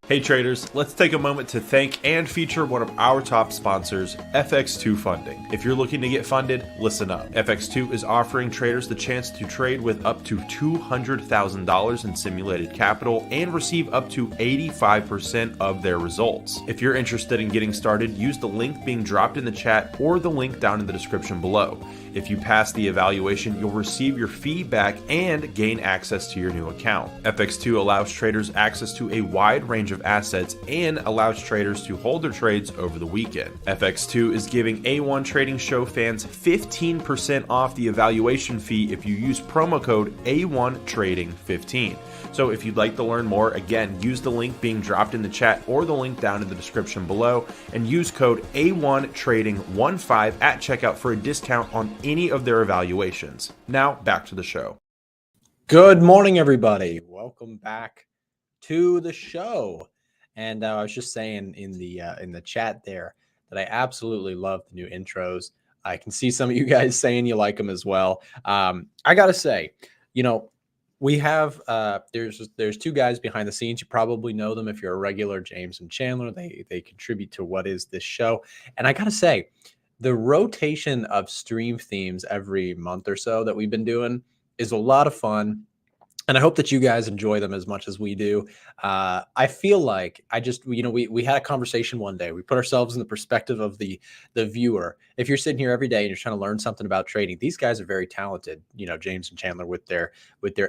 Hey traders, let's take a moment to thank and feature one of our top sponsors, FX2 Funding. If you're looking to get funded, listen up. FX2 is offering traders the chance to trade with up to $200,000 in simulated capital and receive up to 85% of their results. If you're interested in getting started, use the link being dropped in the chat or the link down in the description below. If you pass the evaluation, you'll receive your feedback and gain access to your new account. FX2 allows traders access to a wide range of assets and allows traders to hold their trades over the weekend. FX2 is giving A1 Trading Show fans 15% off the evaluation fee if you use promo code A1Trading15. So if you'd like to learn more, again, use the link being dropped in the chat or the link down in the description below and use code A1Trading15 at checkout for a discount on any of their evaluations. Now back to the show. Good morning, everybody. Welcome back to the show. And I was just saying in the chat there that I absolutely love the new intros. I can see some of you guys saying you like them as well. I gotta say, we have there's two guys behind the scenes. You probably know them if you're a regular, James and Chandler. They contribute to what is this show. And I gotta say, the rotation of stream themes every month or so that we've been doing is a lot of fun. And I hope that you guys enjoy them as much as we do. I feel like we had a conversation one day. We put ourselves in the perspective of the viewer. If you're sitting here every day and you're trying to learn something about trading, these guys are very talented. James and Chandler with their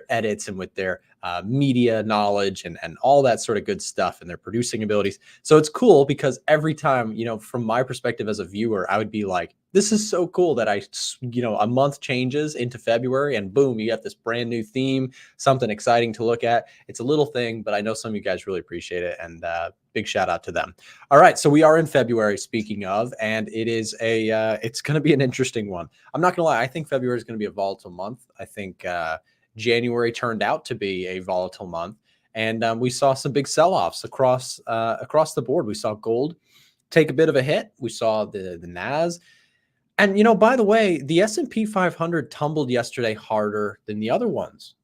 edits and with their media knowledge and all that sort of good stuff and their producing abilities. So it's cool because every time, from my perspective as a viewer, I would be like, this is so cool that a month changes into February and boom, you got this brand new theme, something exciting to look at. It's a little thing, but I know some of you guys really appreciate it, and big shout out to them. All right, so we are in February, speaking of, and it is it's going to be an interesting one. I'm not going to lie, I think February is going to be a volatile month. I think January turned out to be a volatile month, and we saw some big sell-offs across the board. We saw gold take a bit of a hit. We saw the NAS. And, by the way, the S&P 500 tumbled yesterday harder than the other ones.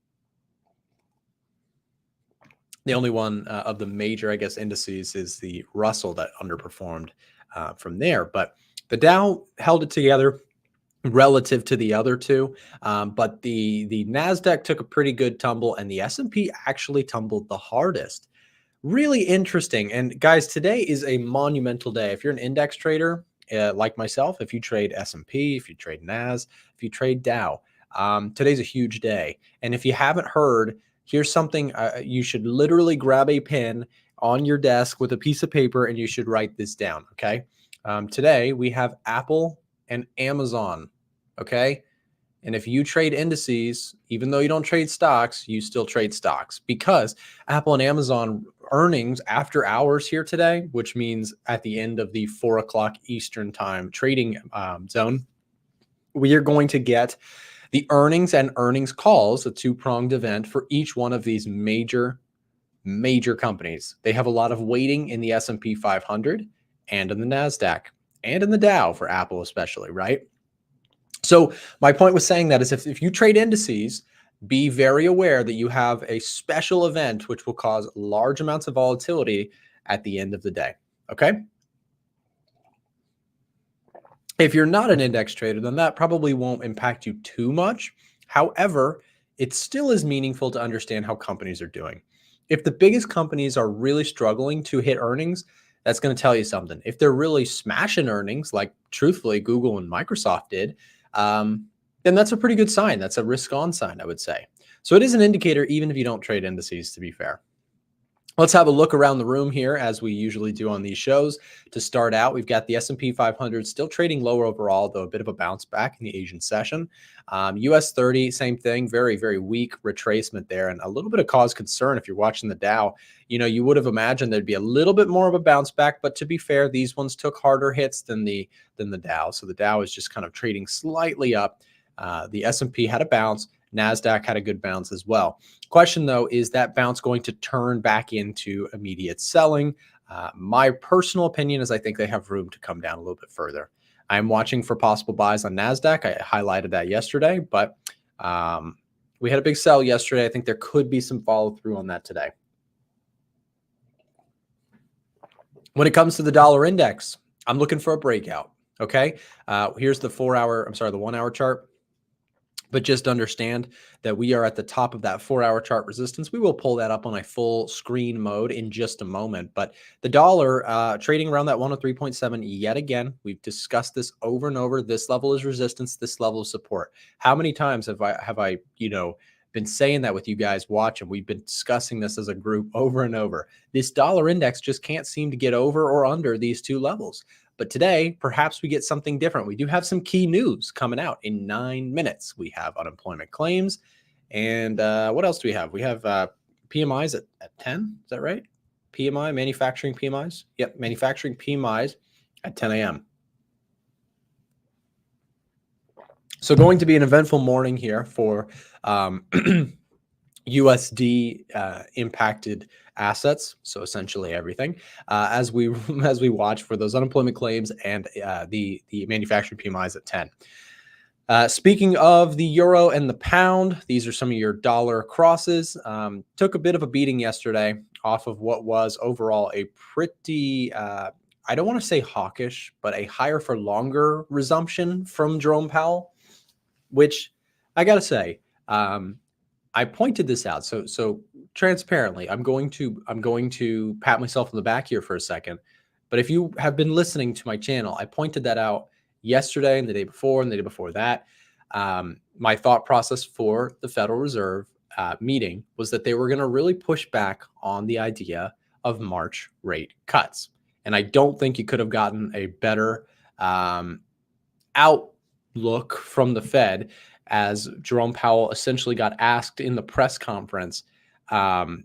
The only one of the major, I guess, indices is the Russell that underperformed from there. But the Dow held it together relative to the other two. But the NASDAQ took a pretty good tumble, and the S&P actually tumbled the hardest. Really interesting. And guys, today is a monumental day. If you're an index trader, like myself, if you trade S&P, if you trade NAS, if you trade Dow, today's a huge day. And if you haven't heard, here's something you should literally grab a pen on your desk with a piece of paper and you should write this down. Okay. Today we have Apple and Amazon. Okay. And if you trade indices, even though you don't trade stocks, you still trade stocks, because Apple and Amazon earnings after hours here today, which means at the end of the 4 o'clock Eastern time trading zone, we are going to get the earnings and earnings calls, a two-pronged event for each one of these major companies. They have a lot of weighting in the S&P 500 and in the NASDAQ and in the Dow for Apple especially, right? So my point with saying that is if you trade indices, be very aware that you have a special event which will cause large amounts of volatility at the end of the day. Okay. If you're not an index trader, then that probably won't impact you too much. However, it still is meaningful to understand how companies are doing. If the biggest companies are really struggling to hit earnings, that's going to tell you something. If they're really smashing earnings, like truthfully Google and Microsoft did, then that's a pretty good sign. That's a risk on sign, I would say. So it is an indicator, even if you don't trade indices, to be fair. Let's have a look around the room here, as we usually do on these shows. To start out, we've got the S&P 500 still trading lower overall, though a bit of a bounce back in the Asian session. US 30, same thing, very, very weak retracement there, and a little bit of cause concern if you're watching the Dow. You would have imagined there'd be a little bit more of a bounce back, but to be fair, these ones took harder hits than the Dow. So the Dow is just kind of trading slightly up. The S&P had a bounce. NASDAQ had a good bounce as well. Question, though, is that bounce going to turn back into immediate selling? My personal opinion is I think they have room to come down a little bit further. I'm watching for possible buys on NASDAQ. I highlighted that yesterday, but we had a big sell yesterday. I think there could be some follow through on that today. When it comes to the dollar index, I'm looking for a breakout. Okay. Here's the 1 hour chart. But just understand that we are at the top of that 4-hour chart resistance. We will pull that up on a full screen mode in just a moment. But the dollar trading around that 103.7 yet again. We've discussed this over and over. This level is resistance. This level is support. How many times have I been saying that with you guys watching? We've been discussing this as a group over and over. This dollar index just can't seem to get over or under these two levels. But today, perhaps we get something different. We do have some key news coming out in 9 minutes. We have unemployment claims. And what else do we have? We have PMIs at 10. Is that right? PMI, manufacturing PMIs. Yep, manufacturing PMIs at 10 a.m. So going to be an eventful morning here for USD impacted assets, so essentially everything, as we watch for those unemployment claims and the manufacturing PMIs at 10. Speaking of the euro and the pound, these are some of your dollar crosses. Took a bit of a beating yesterday off of what was overall a pretty, I don't want to say hawkish, but a higher for longer resumption from Jerome Powell, which I got to say, I pointed this out. So transparently, I'm going to pat myself on the back here for a second. But if you have been listening to my channel, I pointed that out yesterday and the day before and the day before that. My thought process for the Federal Reserve meeting was that they were going to really push back on the idea of March rate cuts. And I don't think you could have gotten a better outlook from the Fed, as Jerome Powell essentially got asked in the press conference, what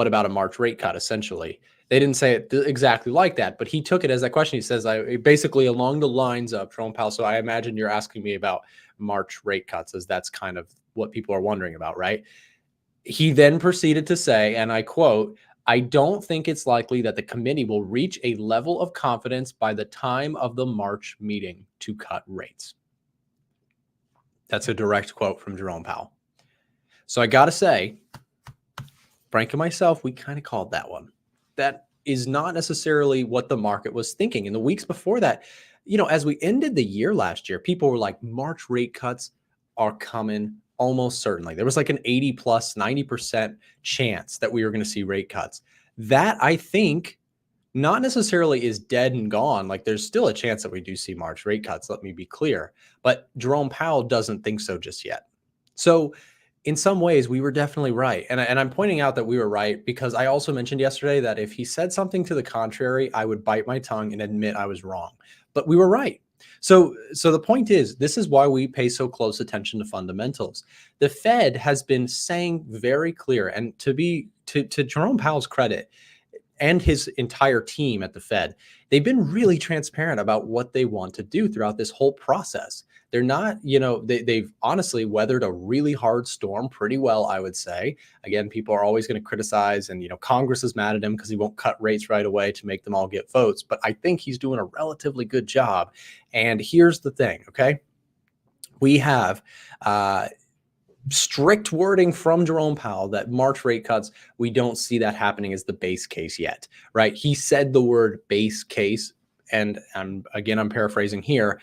about a March rate cut? Essentially, they didn't say it exactly like that, but he took it as that question. He says, basically along the lines of Jerome Powell. So I imagine you're asking me about March rate cuts, as that's kind of what people are wondering about, right? He then proceeded to say, and I quote, "I don't think it's likely that the committee will reach a level of confidence by the time of the March meeting to cut rates." That's a direct quote from Jerome Powell. So I got to say, Frank and myself, we kind of called that one. That is not necessarily what the market was thinking. In the weeks before that, as we ended the year last year, people were like, March rate cuts are coming almost certainly. There was like an 80 plus 90% chance that we were going to see rate cuts. That, I think, not necessarily is dead and gone. Like, there's still a chance that we do see March rate cuts, let me be clear. But Jerome Powell doesn't think so just yet. So in some ways, we were definitely right. And I'm pointing out that we were right because I also mentioned yesterday that if he said something to the contrary, I would bite my tongue and admit I was wrong. But we were right. So the point is, this is why we pay so close attention to fundamentals. The Fed has been saying very clear, and to Jerome Powell's credit, and his entire team at the Fed, they've been really transparent about what they want to do throughout this whole process. They're not, they've honestly weathered a really hard storm pretty well, I would say. Again, people are always going to criticize, and, Congress is mad at him because he won't cut rates right away to make them all get votes. But I think he's doing a relatively good job. And here's the thing, okay? We have strict wording from Jerome Powell that March rate cuts, we don't see that happening as the base case yet, right? He said the word base case, and I'm paraphrasing here.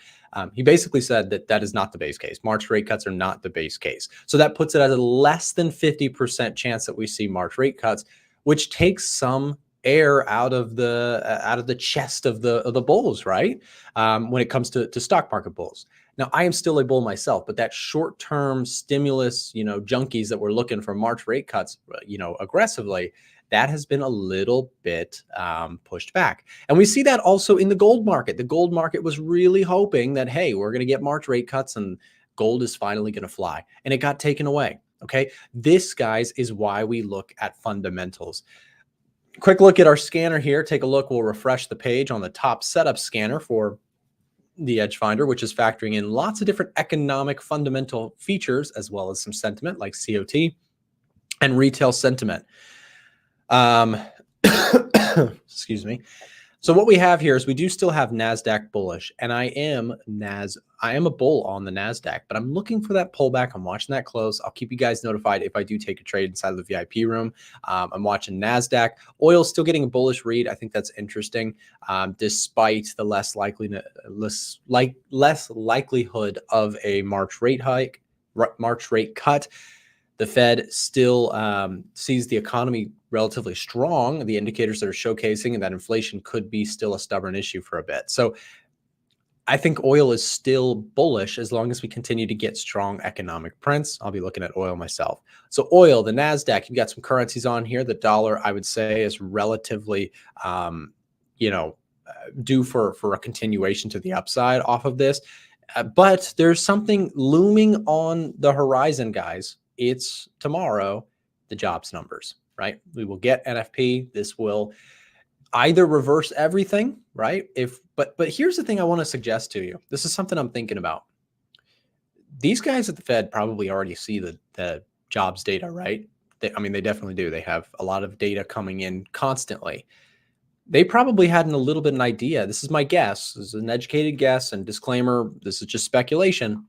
He basically said that is not the base case. March rate cuts are not the base case. So that puts it at a less than 50% chance that we see March rate cuts, which takes some air out of the chest of the bulls, right? When it comes to stock market bulls. Now, I am still a bull myself, but that short-term stimulus, junkies that were looking for March rate cuts, aggressively, that has been a little bit pushed back. And we see that also in the gold market. The gold market was really hoping that, hey, we're going to get March rate cuts and gold is finally going to fly. And it got taken away. Okay. This, guys, is why we look at fundamentals. Quick look at our scanner here. Take a look. We'll refresh the page on the top setup scanner for the Edge Finder, which is factoring in lots of different economic fundamental features, as well as some sentiment like COT and retail sentiment. Excuse me. So what we have here is we do still have NASDAQ bullish, and I am a bull on the NASDAQ, but I'm looking for that pullback. I'm watching that close. I'll keep you guys notified if I do take a trade inside of the VIP room. I'm watching NASDAQ. Oil still getting a bullish read. I think that's interesting, despite the less likelihood of a March rate cut. The Fed still sees the economy relatively strong. The indicators that are showcasing and that inflation could be still a stubborn issue for a bit. So I think oil is still bullish as long as we continue to get strong economic prints. I'll be looking at oil myself. So oil, the NASDAQ, you've got some currencies on here. The dollar, I would say, is relatively, due for a continuation to the upside off of this. But there's something looming on the horizon, guys. It's tomorrow, the jobs numbers, right? We will get NFP. This will either reverse everything, right? But here's the thing I want to suggest to you. This is something I'm thinking about. These guys at the Fed probably already see the jobs data, right? They definitely do. They have a lot of data coming in constantly. They probably had a little bit of an idea. This is my guess. This is an educated guess, and disclaimer, this is just speculation,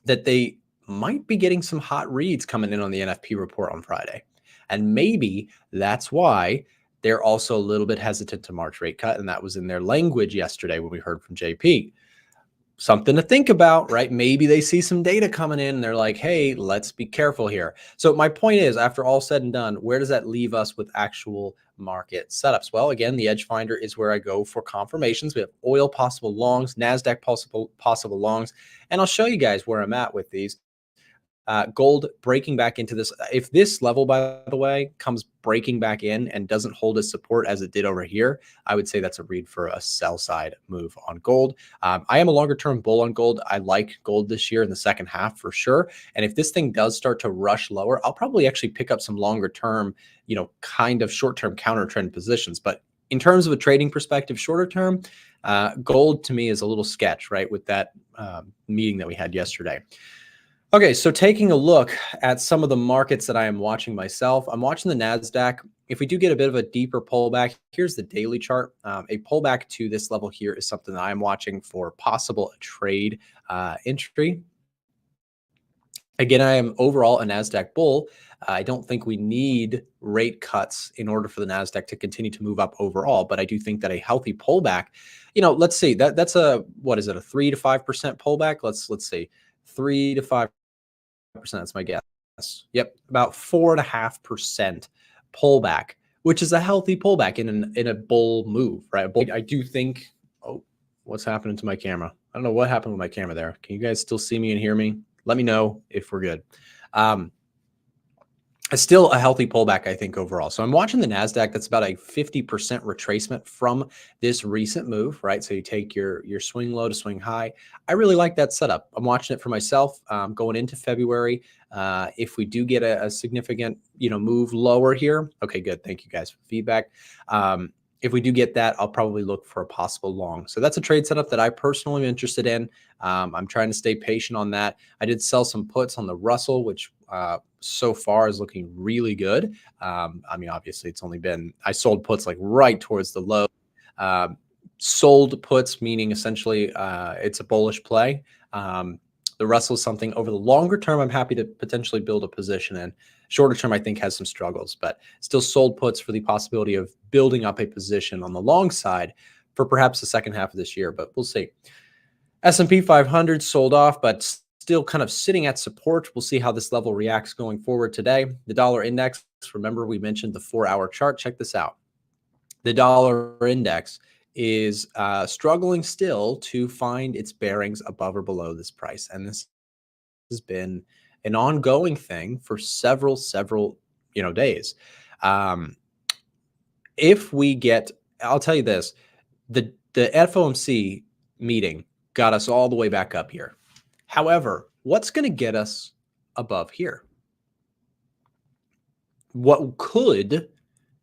that they might be getting some hot reads coming in on the NFP report on Friday. And maybe that's why they're also a little bit hesitant to March rate cut. And that was in their language yesterday when we heard from JP. Something to think about, right? Maybe they see some data coming in and they're like, hey, let's be careful here. So my point is, after all said and done, where does that leave us with actual market setups? Well, again, the Edge Finder is where I go for confirmations. We have oil possible longs, NASDAQ possible longs, and I'll show you guys where I'm at with these. Gold breaking back into this. If this level, by the way, comes breaking back in and doesn't hold its support as it did over here, I would say that's a read for a sell side move on gold. I am a longer term bull on gold. I like gold this year in the second half for sure. And if this thing does start to rush lower, I'll probably actually pick up some longer term, kind of short term counter trend positions. But in terms of a trading perspective, shorter term, gold to me is a little sketch, right? With that meeting that we had yesterday. Okay, so taking a look at some of the markets that I am watching myself, I'm watching the NASDAQ. If we do get a bit of a deeper pullback, here's the daily chart. A pullback to this level here is something that I'm watching for possible trade entry. Again, I am overall a NASDAQ bull. I don't think we need rate cuts in order for the NASDAQ to continue to move up overall, but I do think that a healthy pullback, let's see, that's a 3 to 5% pullback? Let's see, 3 to 5%, that's my guess. Yep, about 4.5% pullback, which is a healthy pullback in a bull move, right? I do think, what's happening to my camera? I don't know what happened with my camera there. Can you guys still see me and hear me? Let me know if we're good. It's still a healthy pullback, I think, overall. So I'm watching the NASDAQ. That's about a 50% retracement from this recent move, right? So you take your swing low to swing high. I really like that setup. I'm watching it for myself going into February. If we do get a significant, move lower here, okay, good. Thank you guys for feedback. If we do get that, I'll probably look for a possible long. So that's a trade setup that I personally am interested in. I'm trying to stay patient on that. I did sell some puts on the Russell, which so far is looking really good. Obviously it's only been, I sold puts like right towards the low. Sold puts, meaning essentially it's a bullish play. The Russell is something over the longer term I'm happy to potentially build a position in. Shorter term, I think, has some struggles, but still sold puts for the possibility of building up a position on the long side for perhaps the second half of this year, but we'll see. S&P 500 sold off, but still kind of sitting at support. We'll see how this level reacts going forward today. The dollar index, remember we mentioned the 4-hour chart. Check this out. The dollar index is struggling still to find its bearings above or below this price. And this has been an ongoing thing for several days. If we get, I'll tell you this, the FOMC meeting got us all the way back up here. However, what's going to get us above here? What could,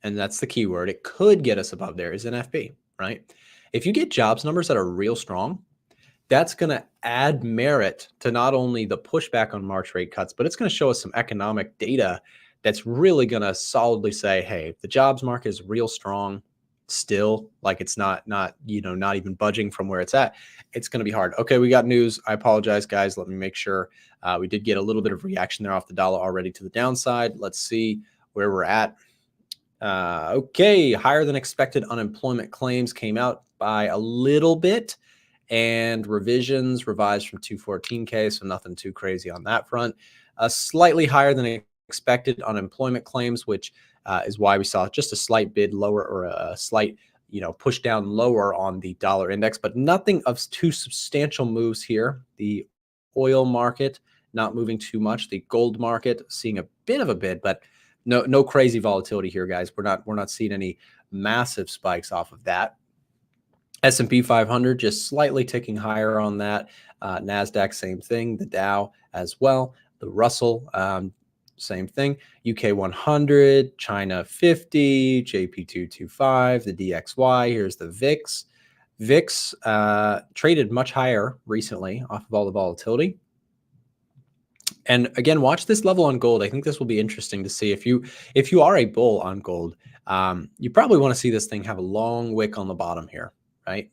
and that's the key word, it could get us above there is NFP, right? If you get jobs numbers that are real strong, that's going to add merit to not only the pushback on March rate cuts, but it's going to show us some economic data that's really going to solidly say, hey, the jobs market is real strong. still, like it's not not even budging from where it's at, it's going to be hard. Okay, we got news. I apologize, guys. Let me make sure. We did get a little bit of reaction there off the dollar already to the downside. Let's see where we're at. Okay, higher than expected unemployment claims came out by a little bit, and revisions revised from 214K, so nothing too crazy on that front. Slightly higher than expected unemployment claims, which is why we saw just a slight bid lower, or a slight push down lower on the dollar index, but nothing of too substantial moves here. The oil market not moving too much. The gold market seeing a bit of a bid, but no crazy volatility here, guys. We're not seeing any massive spikes off of that. S&P 500 just slightly ticking higher on that. NASDAQ, same thing. The Dow as well. The Russell, same thing. UK 100, China 50, JP225, the DXY. Here's the VIX. VIX traded much higher recently off of all the volatility. And again, watch this level on gold. I think this will be interesting to see. If you are a bull on gold, you probably want to see this thing have a long wick on the bottom here, right?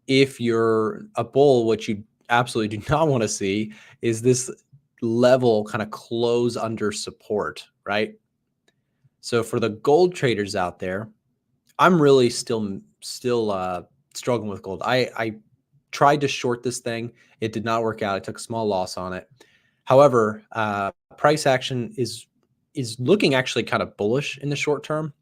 If you're a bull, what you absolutely do not want to see is this level kind of close under support, right? So for the gold traders out there, I'm really still struggling with gold. I tried to short this thing. It did not work out. I took a small loss on it. However, price action is looking actually kind of bullish in the short term.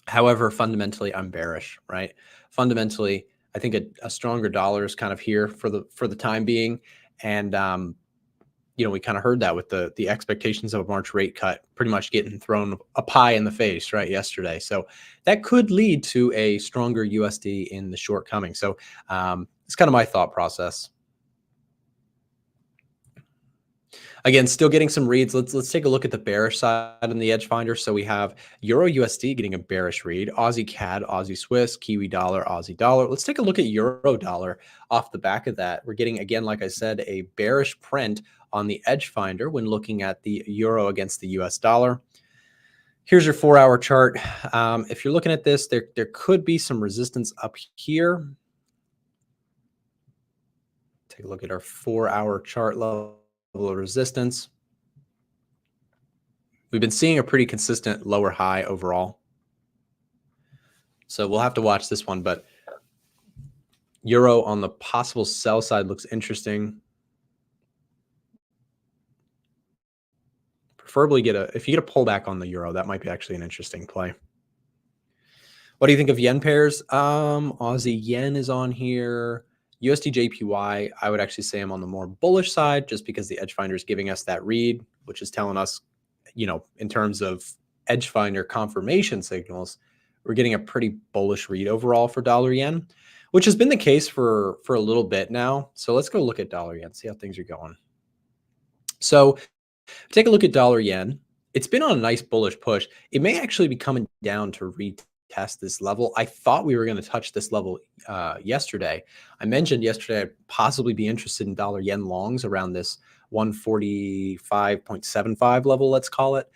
However, fundamentally, I'm bearish, right? Fundamentally, I think a stronger dollar is kind of here for the time being. And, we kind of heard that with the expectations of a March rate cut pretty much getting thrown a pie in the face, right, yesterday. So that could lead to a stronger USD in the short coming. So it's kind of my thought process. Again, still getting some reads. Let's take a look at the bearish side in the Edge Finder. So we have Euro USD getting a bearish read, Aussie CAD, Aussie Swiss, Kiwi dollar, Aussie dollar. Let's take a look at Euro dollar off the back of that. We're getting, again, like I said, a bearish print on the Edge Finder when looking at the euro against the US dollar. Here's your 4-hour chart. If you're looking at this, there could be some resistance up here. Take a look at our 4-hour chart level of resistance. We've been seeing a pretty consistent lower high overall. So we'll have to watch this one, but euro on the possible sell side looks interesting. Preferably if you get a pullback on the euro, that might be actually an interesting play. What do you think of yen pairs? Aussie yen is on here. USD JPY, I would actually say I'm on the more bullish side just because the Edge Finder is giving us that read, which is telling us, in terms of Edge Finder confirmation signals, we're getting a pretty bullish read overall for dollar yen, which has been the case for a little bit now. So let's go look at dollar yen, see how things are going. So take a look at dollar yen. It's been on a nice bullish push. It may actually be coming down to retest this level. I thought we were going to touch this level yesterday. I mentioned yesterday I'd possibly be interested in dollar yen longs around this 145.75 level, let's call it.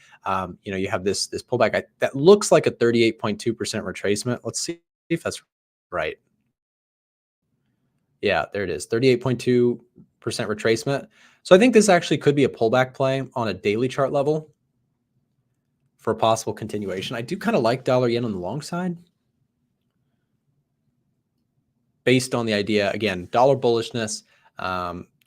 You have this pullback that looks like a 38.2% retracement. Let's see if that's right. Yeah, there it is, 38.2% retracement. So I think this actually could be a pullback play on a daily chart level for a possible continuation. I do kind of like dollar yen on the long side based on the idea, again, dollar bullishness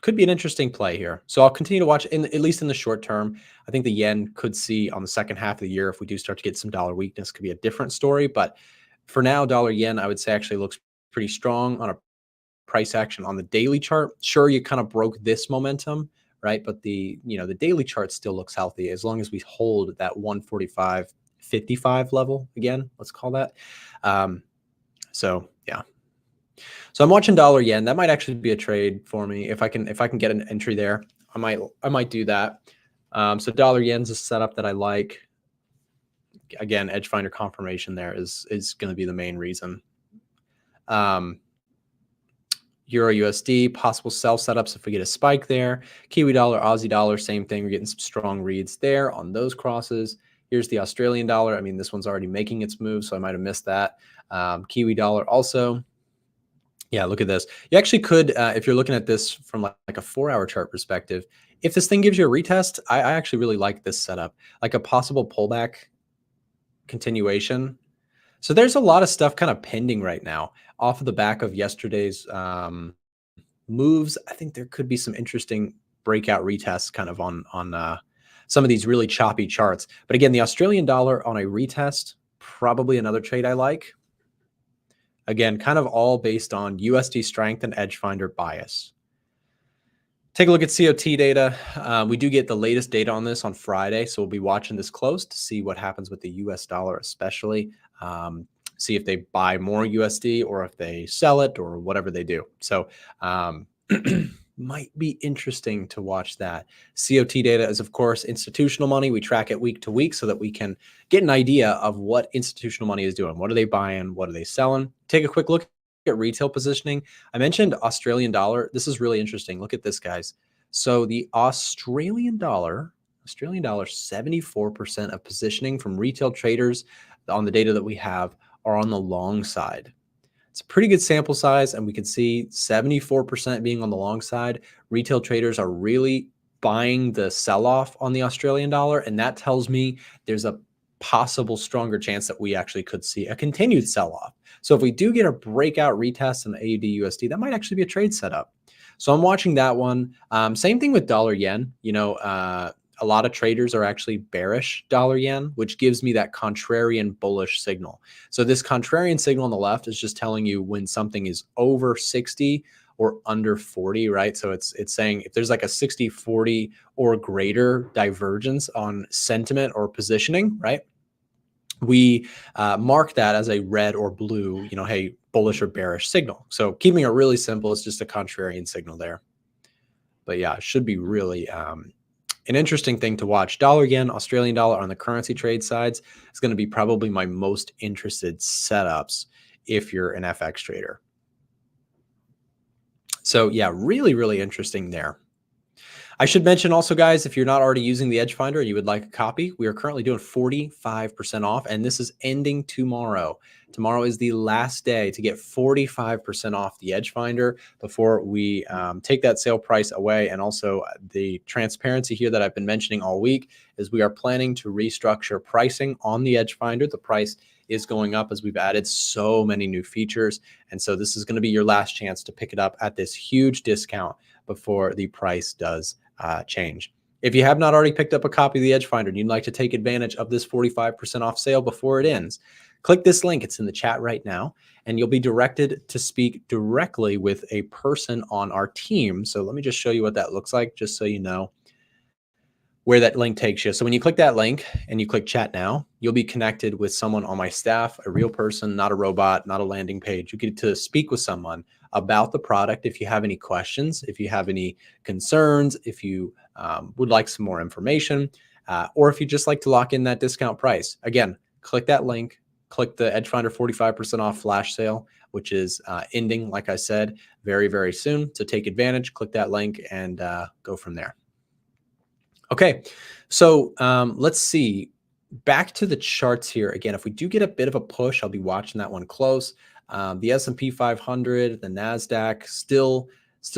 could be an interesting play here. So I'll continue to watch, at least in the short term. I think the yen could see on the second half of the year, if we do start to get some dollar weakness, could be a different story. But for now, dollar yen, I would say actually looks pretty strong on a price action on the daily chart. Sure, you kind of broke this momentum, right? But the daily chart still looks healthy as long as we hold that 145.55 level again, let's call that. So yeah. So I'm watching dollar yen. That might actually be a trade for me. If I can get an entry there, I might do that. So dollar yen's a setup that I like. Again, Edge Finder confirmation there is going to be the main reason. Euro USD, possible sell setups if we get a spike there. Kiwi dollar, Aussie dollar, same thing. We're getting some strong reads there on those crosses. Here's the Australian dollar. I mean, this one's already making its move, so I might have missed that. Kiwi dollar also. Yeah, look at this. You actually could, if you're looking at this from like a 4-hour chart perspective, if this thing gives you a retest, I actually really like this setup, like a possible pullback continuation. So there's a lot of stuff kind of pending right now off of the back of yesterday's moves. I think there could be some interesting breakout retests kind of on some of these really choppy charts. But again, the Australian dollar on a retest, probably another trade I like. Again, kind of all based on USD strength and edge finder bias. Take a look at COT data. We do get the latest data on this on Friday, so we'll be watching this close to see what happens with the US dollar, especially. See if they buy more USD or if they sell it or whatever they do. So might be interesting to watch that. COT data is, of course, institutional money. We track it week to week so that we can get an idea of what institutional money is doing. What are they buying? What are they selling? Take a quick look at retail positioning. I mentioned Australian dollar. This is really interesting. Look at this, guys. So the Australian dollar, 74% of positioning from retail traders on the data that we have are on the long side. It's a pretty good sample size, and we can see 74% being on the long side. Retail traders are really buying the sell-off on the Australian dollar, and that tells me there's a possible stronger chance that we actually could see a continued sell-off. So if we do get a breakout retest in the AUD USD, that might actually be a trade setup. So I'm watching that one. Same thing with dollar yen. You know, a lot of traders are actually bearish dollar yen, which gives me that contrarian bullish signal. So this contrarian signal on the left is just telling you when something is over 60 or under 40, right? So it's saying if there's like a 60, 40 or greater divergence on sentiment or positioning, right? We mark that as a red or blue, you know, hey, bullish or bearish signal. So keeping it really simple, it's just a contrarian signal there. But yeah, it should be really an interesting thing to watch. Dollar yen, Australian dollar on the currency trade sides is going to be probably my most interested setups if you're an FX trader. So yeah, really, really interesting there. I should mention also, guys, if you're not already using the Edge Finder and you would like a copy, we are currently doing 45% off, and this is ending tomorrow. Tomorrow is the last day to get 45% off the Edge Finder before we take that sale price away. And also the transparency here that I've been mentioning all week is we are planning to restructure pricing on the Edge Finder. The price is going up as we've added so many new features. And so this is going to be your last chance to pick it up at this huge discount before the price does change. If you have not already picked up a copy of the Edge Finder and you'd like to take advantage of this 45% off sale before it ends, click this link. It's in the chat right now, and you'll be directed to speak directly with a person on our team. So let me just show you what that looks like, just so you know where that link takes you. So when you click that link and you click chat now, you'll be connected with someone on my staff, a real person, not a robot, not a landing page. You get to speak with someone about the product. If you have any questions, if you have any concerns, if you would like some more information, or if you just like to lock in that discount price, again, click that link, click the Edge Finder 45% off flash sale, which is ending, like I said, very, very soon. So take advantage, click that link, and go from there. Okay, so let's see. Back to the charts here. Again, if we do get a bit of a push, I'll be watching that one close. The S&P 500, the NASDAQ, still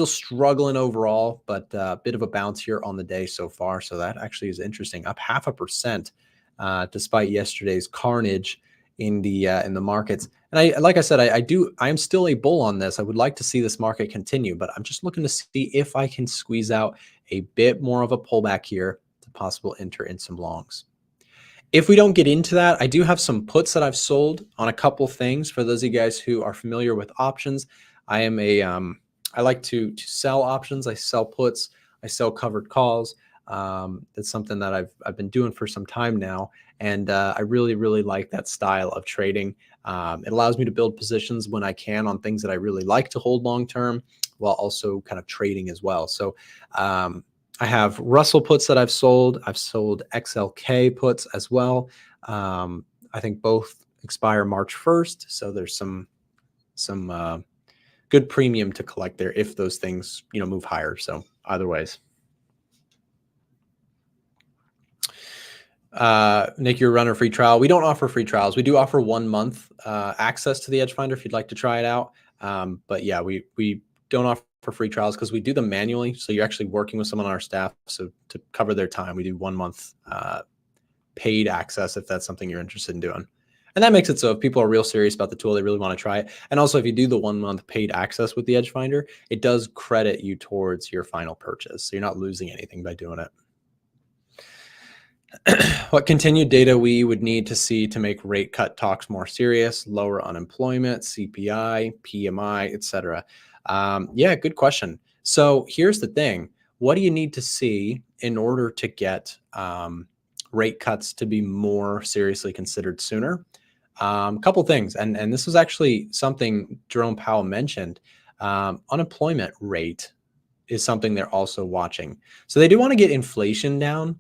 struggling overall, but a bit of a bounce here on the day so far. So that actually is interesting, up 0.5%, despite yesterday's carnage in the markets. And like I said, I am still a bull on this. I would like to see this market continue, but I'm just looking to see if I can squeeze out a bit more of a pullback here to possible enter in some longs. If we don't get into that, I do have some puts that I've sold on a couple things. For those of you guys who are familiar with options, I am I like to sell options. I sell puts. I sell covered calls. That's something that I've been doing for some time now, and I really, really like that style of trading. It allows me to build positions when I can on things that I really like to hold long term, while also kind of trading as well. So I have Russell puts that I've sold. I've sold XLK puts as well. I think both expire March 1st, so there's some good premium to collect there if those things move higher. So either ways. Nick, you're running a free trial. We don't offer free trials. We do offer 1 month access to the Edge Finder if you'd like to try it out. But yeah, we don't offer free trials because we do them manually. So you're actually working with someone on our staff. So to cover their time, we do 1 month paid access if that's something you're interested in doing. And that makes it so if people are real serious about the tool, they really want to try it. And also if you do the 1 month paid access with the Edge Finder, it does credit you towards your final purchase. So you're not losing anything by doing it. What continued data we would need to see to make rate cut talks more serious, lower unemployment, CPI, PMI, etc. Yeah, good question. So here's the thing. What do you need to see in order to get rate cuts to be more seriously considered sooner? A couple things, and this was actually something Jerome Powell mentioned. Unemployment rate is something they're also watching. So they do want to get inflation down.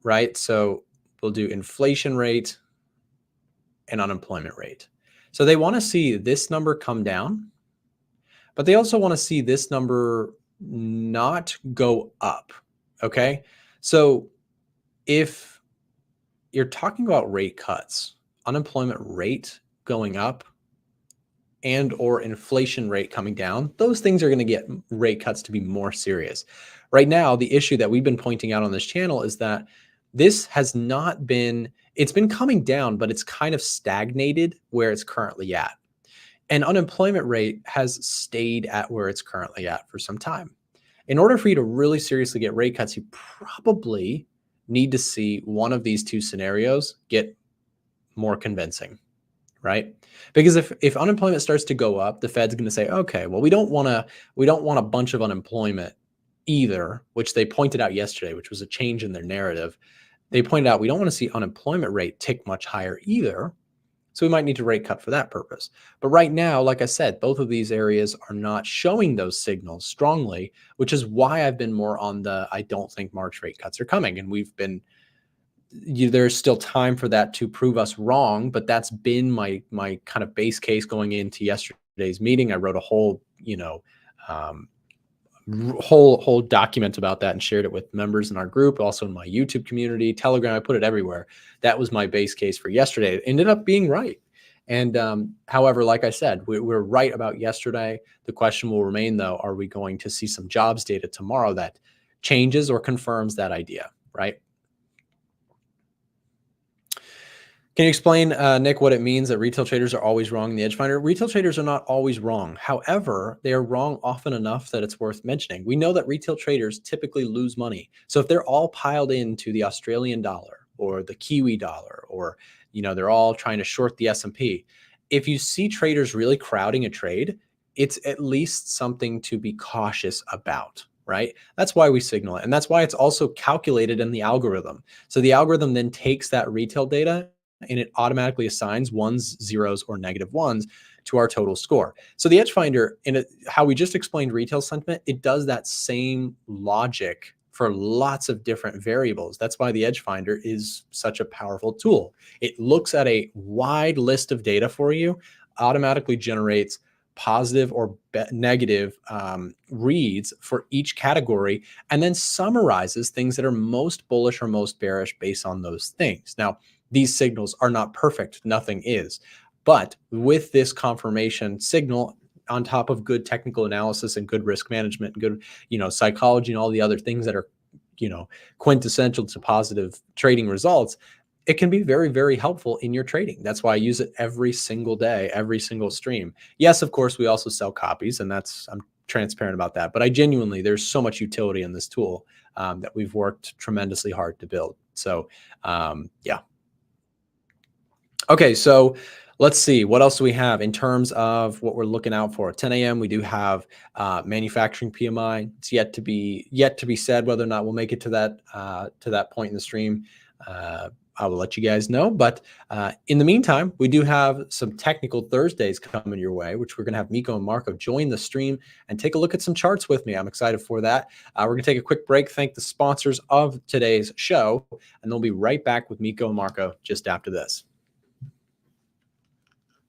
Right? So we'll do inflation rate and unemployment rate. So they want to see this number come down, but they also want to see this number not go up. Okay. So if you're talking about rate cuts, unemployment rate going up and or inflation rate coming down, those things are going to get rate cuts to be more serious. Right now, the issue that we've been pointing out on this channel is that this has not been, it's been coming down, but it's kind of stagnated where it's currently at. And unemployment rate has stayed at where it's currently at for some time. In order for you to really seriously get rate cuts, you probably need to see one of these two scenarios get more convincing, right? Because if unemployment starts to go up, the Fed's going to say, okay, well, we don't want a bunch of unemployment either, which they pointed out yesterday, which was a change in their narrative. They pointed out we don't want to see unemployment rate tick much higher either. So we might need to rate cut for that purpose. But right now, like I said, both of these areas are not showing those signals strongly, which is why I've been more on the I don't think March rate cuts are coming. And we've been, there's still time for that to prove us wrong, but that's been my kind of base case going into yesterday's meeting. I wrote a whole, whole document about that and shared it with members in our group, also in my YouTube community, Telegram. I put it everywhere. That was my base case for yesterday. It ended up being right. And however, like I said, we're right about yesterday. The question will remain, though, are we going to see some jobs data tomorrow that changes or confirms that idea, right? Can you explain, Nick, what it means that retail traders are always wrong in the Edge Finder? Retail traders are not always wrong. However, they are wrong often enough that it's worth mentioning. We know that retail traders typically lose money. So if they're all piled into the Australian dollar or the Kiwi dollar, or they're all trying to short the S&P, if you see traders really crowding a trade, it's at least something to be cautious about. Right? That's why we signal it. And that's why it's also calculated in the algorithm. So the algorithm then takes that retail data and it automatically assigns ones, zeros, or -1s to our total score. So the Edge Finder, how we just explained retail sentiment, it does that same logic for lots of different variables. That's why the Edge Finder is such a powerful tool. It looks at a wide list of data for you, automatically generates positive or negative reads for each category, and then summarizes things that are most bullish or most bearish based on those things. Now, these signals are not perfect. Nothing is. But with this confirmation signal on top of good technical analysis and good risk management and good, psychology and all the other things that are, quintessential to positive trading results, it can be very, very helpful in your trading. That's why I use it every single day, every single stream. Yes, of course, we also sell copies, and I'm transparent about that. But there's so much utility in this tool that we've worked tremendously hard to build. So, yeah. Okay, so let's see. What else do we have in terms of what we're looking out for? At 10 a.m., we do have manufacturing PMI. It's yet to be said whether or not we'll make it to that point in the stream. I will let you guys know. But in the meantime, we do have some technical Thursdays coming your way, which we're going to have Miko and Marco join the stream and take a look at some charts with me. I'm excited for that. We're going to take a quick break, thank the sponsors of today's show, and they'll be right back with Miko and Marco just after this.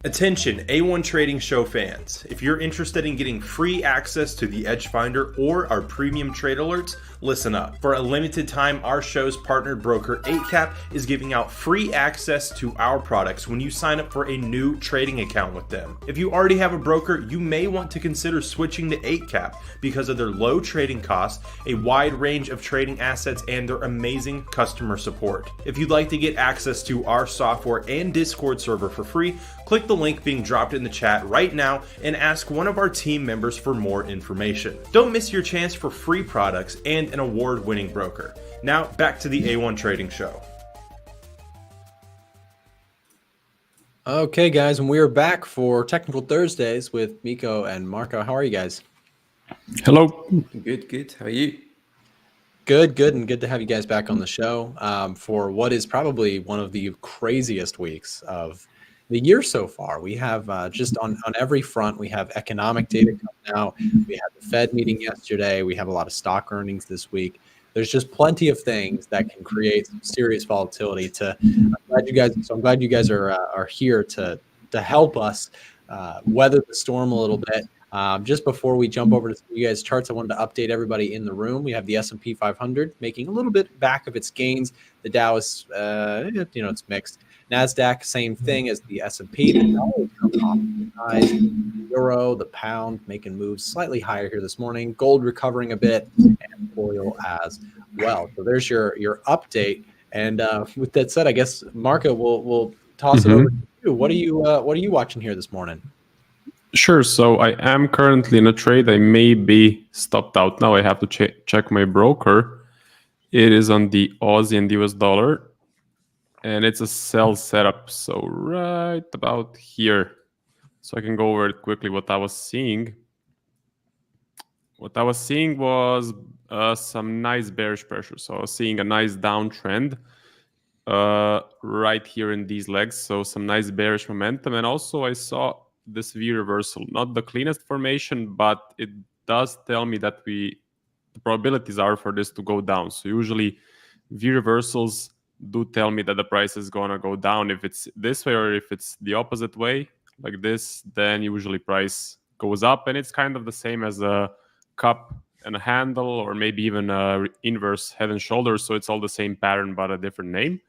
Attention A1 Trading Show fans. If you're interested in getting free access to the Edge Finder or our premium trade alerts, listen up. For a limited time, our show's partnered broker Eightcap is giving out free access to our products when you sign up for a new trading account with them. If you already have a broker, you may want to consider switching to Eightcap because of their low trading costs, a wide range of trading assets, and their amazing customer support. If you'd like to get access to our software and Discord server for free, click the link being dropped in the chat right now and ask one of our team members for more information. Don't miss your chance for free products and an award-winning broker. Now, back to the A1 Trading Show. Okay, guys, and we are back for Technical Thursdays with Miko and Marco. How are you guys? Hello. Good. How are you? Good, and good to have you guys back on the show for what is probably one of the craziest weeks of the year so far. We have just on every front, we have economic data coming out. We had the Fed meeting yesterday. We have a lot of stock earnings this week. There's just plenty of things that can create some serious volatility. I'm glad you guys are here to help us weather the storm a little bit. Just before we jump over to you guys' charts, I wanted to update everybody in the room. We have the S&P 500 making a little bit back of its gains. The Dow is, it's mixed. NASDAQ, same thing as the S&P. The dollar coming off the highs. The euro, the pound making moves slightly higher here this morning. Gold recovering a bit, and oil as well. So there's your update. And with that said, I guess Marco, we'll toss it over to you. What are you watching here this morning? Sure. So I am currently in a trade. I may be stopped out now. I have to check my broker. It is on the Aussie and US dollar. And it's a sell setup, so right about here. So I can go over it quickly. What I was seeing was some nice bearish pressure. So I was seeing a nice downtrend right here in these legs. So some nice bearish momentum. And also I saw this V reversal. Not the cleanest formation, but it does tell me that the probabilities are for this to go down. So usually V reversals do tell me that the price is going to go down. If it's this way or if it's the opposite way like this, then usually price goes up, and it's kind of the same as a cup and a handle, or maybe even a inverse head and shoulders. So it's all the same pattern but a different name.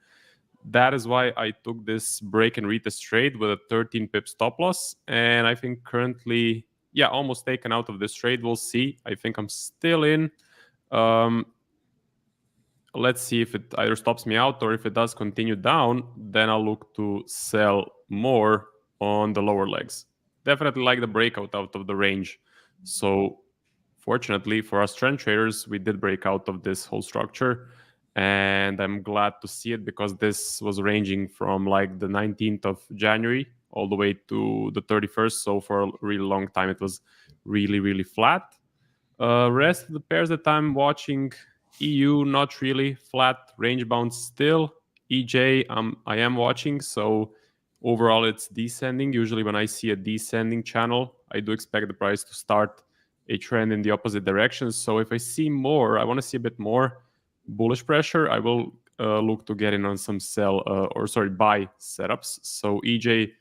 That is why I took this break and retest trade with a 13 pip stop loss, and I think currently almost taken out of this trade. We'll see. I think I'm still in. Let's see if it either stops me out, or if it does continue down, then I'll look to sell more on the lower legs. Definitely like the breakout out of the range. So fortunately for us trend traders, we did break out of this whole structure, and I'm glad to see it because this was ranging from like the 19th of January all the way to the 31st. So for a really long time, it was really, really flat. Rest of the pairs that I'm watching, EU, not really flat, range bound still. EJ, I am watching. So overall, it's descending. Usually when I see a descending channel, I do expect the price to start a trend in the opposite direction. So if I see more, I want to see a bit more bullish pressure, I will look to get in on some buy setups. So EJ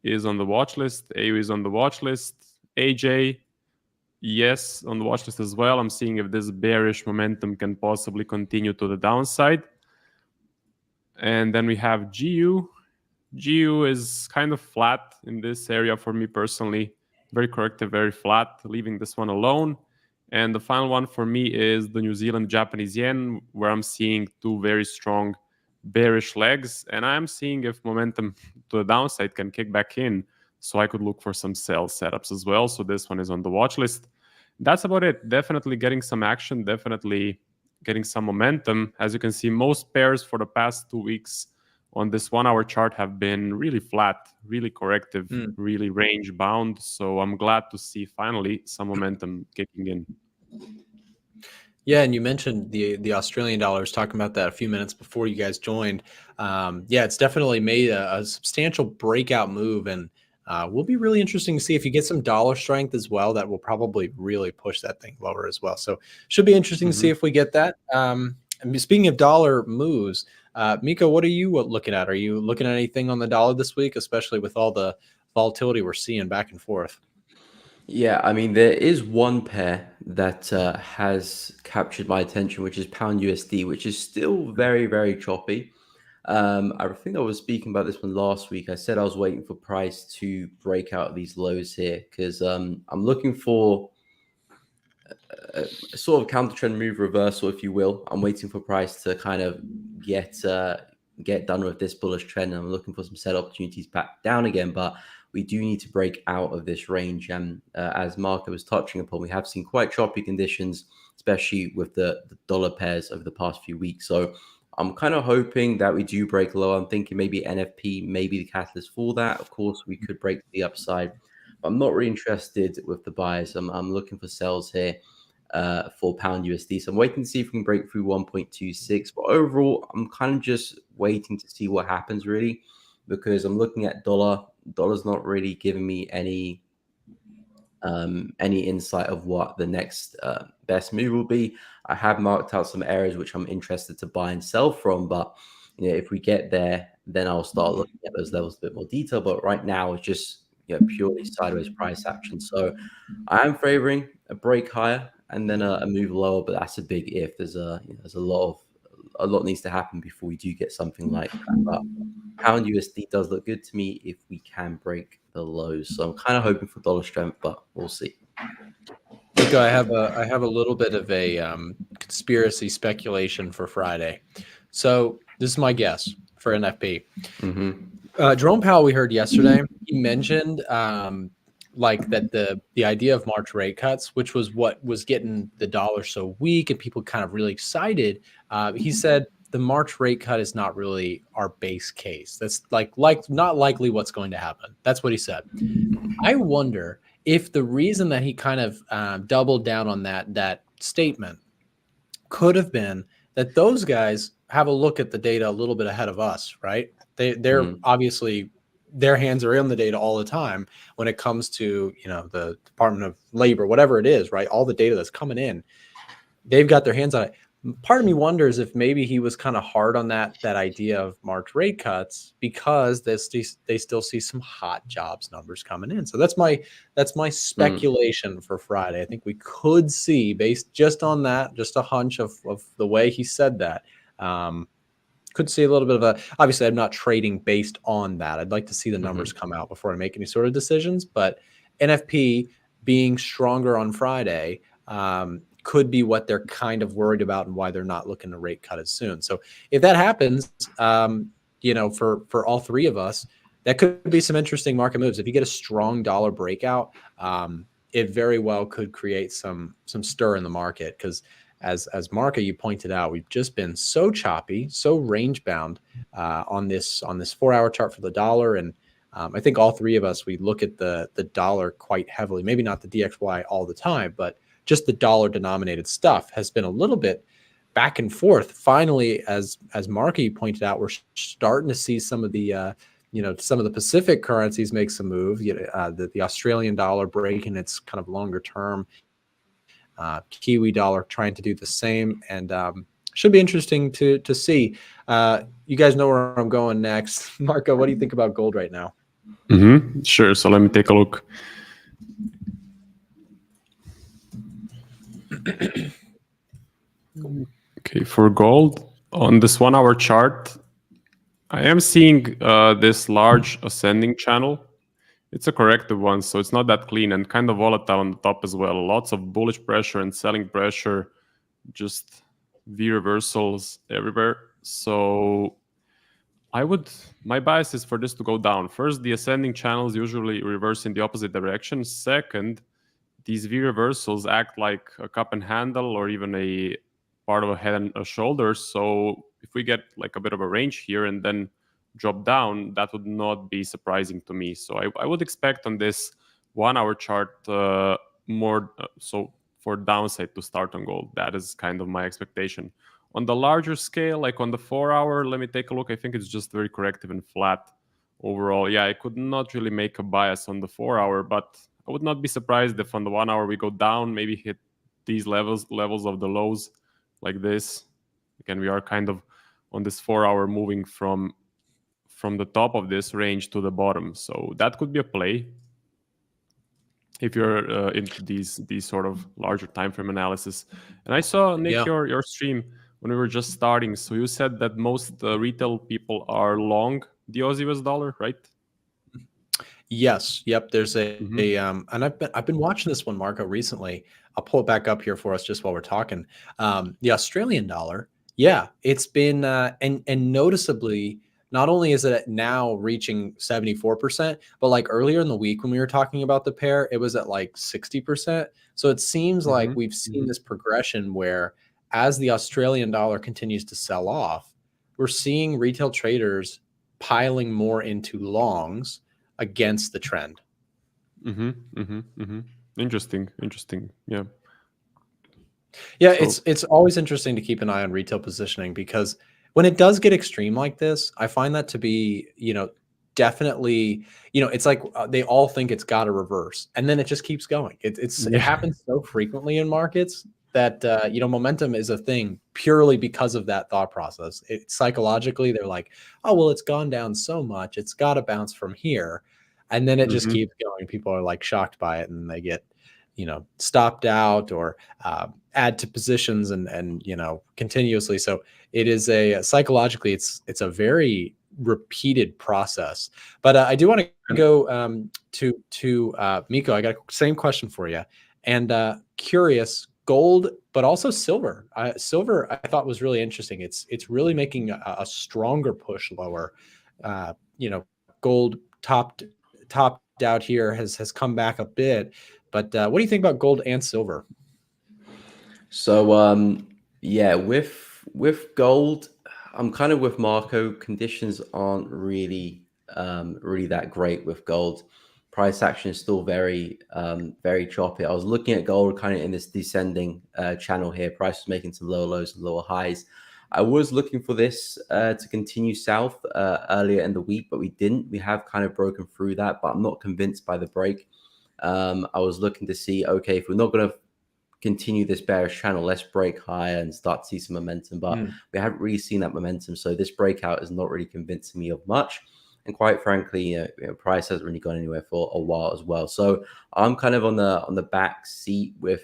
is on the watch list. AU is on the watch list. AJ, yes, on the watch list as well. I'm seeing if this bearish momentum can possibly continue to the downside. And then we have GU. GU is kind of flat in this area for me personally. Very corrective, very flat, leaving this one alone. And the final one for me is the New Zealand Japanese yen, where I'm seeing two very strong bearish legs. And I'm seeing if momentum to the downside can kick back in. So I could look for some sell setups as well. So this one is on the watch list. That's about it. Definitely getting some action, definitely getting some momentum. As you can see, most pairs for the past 2 weeks on this 1 hour chart have been really flat, really corrective, really range bound. So I'm glad to see finally some momentum kicking in. Yeah, and you mentioned the Australian dollar. I was talking about that a few minutes before you guys joined. It's definitely made a substantial breakout move, and will be really interesting to see if you get some dollar strength as well. That will probably really push that thing lower as well. So should be interesting to see if we get that. And speaking of dollar moves, Miko, what are you looking at? Are you looking at anything on the dollar this week, especially with all the volatility we're seeing back and forth. Yeah, I mean, there is one pair that has captured my attention, which is Pound USD, which is still very, very choppy. I think I was speaking about this one last week. I said I was waiting for price to break out these lows here because I'm looking for a sort of counter trend move reversal, if you will. I'm waiting for price to kind of get done with this bullish trend. I'm looking for some sell opportunities back down again, but we do need to break out of this range. And as Marco was touching upon, we have seen quite choppy conditions, especially with the dollar pairs over the past few weeks. So I'm kind of hoping that we do break low. I'm thinking maybe NFP, maybe the catalyst for that. Of course, we could break the upside. But I'm not really interested with the buys. I'm looking for sells here for Pound USD. So I'm waiting to see if we can break through 1.26. But overall, I'm kind of just waiting to see what happens, really, because I'm looking at dollar. Dollar's not really giving me any insight of what the next best move will be. I have marked out some areas which I'm interested to buy and sell from, but if we get there, then I'll start looking at those levels a bit more detail. But right now, it's just purely sideways price action. So I am favoring a break higher and then a move lower, but that's a big if. There's a lot needs to happen before we do get something like that. But Pound USD does look good to me if we can break the lows. So I'm kind of hoping for dollar strength, but we'll see. Nico, I have a little bit of a conspiracy speculation for Friday. So this is my guess for NFP. Jerome Powell, we heard yesterday, he mentioned like that the idea of March rate cuts, which was what was getting the dollar so weak and people kind of really excited. He said the March rate cut is not really our base case. That's like not likely what's going to happen. That's what he said. I wonder if the reason that he kind of doubled down on that statement could have been that those guys have a look at the data a little bit ahead of us, right? They're obviously, their hands are in the data all the time when it comes to, the Department of Labor, whatever it is, right? All the data that's coming in, they've got their hands on it. Part of me wonders if maybe he was kind of hard on that idea of March rate cuts because they still see some hot jobs numbers coming in. So that's my speculation for Friday. I think we could see, based just on that, just a hunch of the way he said that, could see a little bit of obviously I'm not trading based on that. I'd like to see the numbers come out before I make any sort of decisions, but NFP being stronger on Friday, could be what they're kind of worried about and why they're not looking to rate cut as soon. So if that happens, for all three of us, that could be some interesting market moves. If you get a strong dollar breakout, it very well could create some stir in the market because as Marco, you pointed out, we've just been so choppy, so range bound on this 4-hour chart for the dollar. And I think all three of us, we look at the dollar quite heavily, maybe not the DXY all the time, but just the dollar denominated stuff has been a little bit back and forth. Finally, as Marky pointed out, we're starting to see some of the some of the Pacific currencies make some move. The Australian dollar breaking its kind of longer term, Kiwi dollar trying to do the same, and should be interesting to see. You guys know where I'm going next. Marco, what do you think about gold right now? Sure. So let me take a look. Okay, for gold, on this 1-hour chart, I am seeing this large ascending channel. It's a corrective one, so it's not that clean and kind of volatile on the top as well. Lots of bullish pressure and selling pressure, just V reversals everywhere. So my bias is for this to go down. First, the ascending channels usually reverse in the opposite direction. Second, these V reversals act like a cup and handle or even a part of a head and a shoulder. So if we get like a bit of a range here and then drop down, that would not be surprising to me. So I would expect on this 1-hour chart more so for downside to start on gold. That is kind of my expectation. On the larger scale, like on the 4-hour, let me take a look. I think it's just very corrective and flat overall. Yeah, I could not really make a bias on the 4-hour, but I would not be surprised if on the 1-hour we go down, maybe hit these levels of the lows like this. Again, we are kind of on this 4-hour moving from from the top of this range to the bottom. So that could be a play if you're into these sort of larger time frame analysis. And I saw, Nick, Yeah. your stream when we were just starting. So you said that most retail people are long the Aussie US dollar, right? Yes. Yep. There's Mm-hmm. and I've been watching this one, Marco, recently. I'll pull it back up here for us just while we're talking. The Australian dollar. Yeah, it's been and noticeably, not only is it now reaching 74%, but like earlier in the week when we were talking about the pair, it was at like 60%. So it seems like Mm-hmm. we've seen Mm-hmm. this progression where as the Australian dollar continues to sell off, we're seeing retail traders piling more into longs against the trend. Mm-hmm. Mm-hmm. Mm-hmm. Interesting. Yeah. Yeah, So it's always interesting to keep an eye on retail positioning because when it does get extreme like this, I find that to be, definitely, it's like they all think it's got to reverse and then it just keeps going. It yeah. happens so frequently in markets that momentum is a thing purely because of that thought process. Psychologically, they're like, oh well, it's gone down so much, it's got to bounce from here, and then it just Mm-hmm. keeps going. People are like shocked by it, and they get stopped out or add to positions and continuously. So it is a psychologically, it's a very repeated process. But I do want to go to Miko. I got a same question for you, and curious gold, but also silver. Silver I thought was really interesting. It's really making a stronger push lower. Gold topped out here has come back a bit. But what do you think about gold and silver? So yeah, with gold, I'm kind of with Marco. Conditions aren't really really that great with gold. Price action is still very choppy. I was looking at gold kind of in this descending channel here. Price was making some lower lows and lower highs. I was looking for this to continue south earlier in the week, but we didn't. We have kind of broken through that, but I'm not convinced by the break. I was looking to see, okay, if we're not going to continue this bearish channel, let's break higher and start to see some momentum. But we haven't really seen that momentum. So this breakout is not really convincing me of much. And quite frankly, price hasn't really gone anywhere for a while as well. So I'm kind of on the back seat with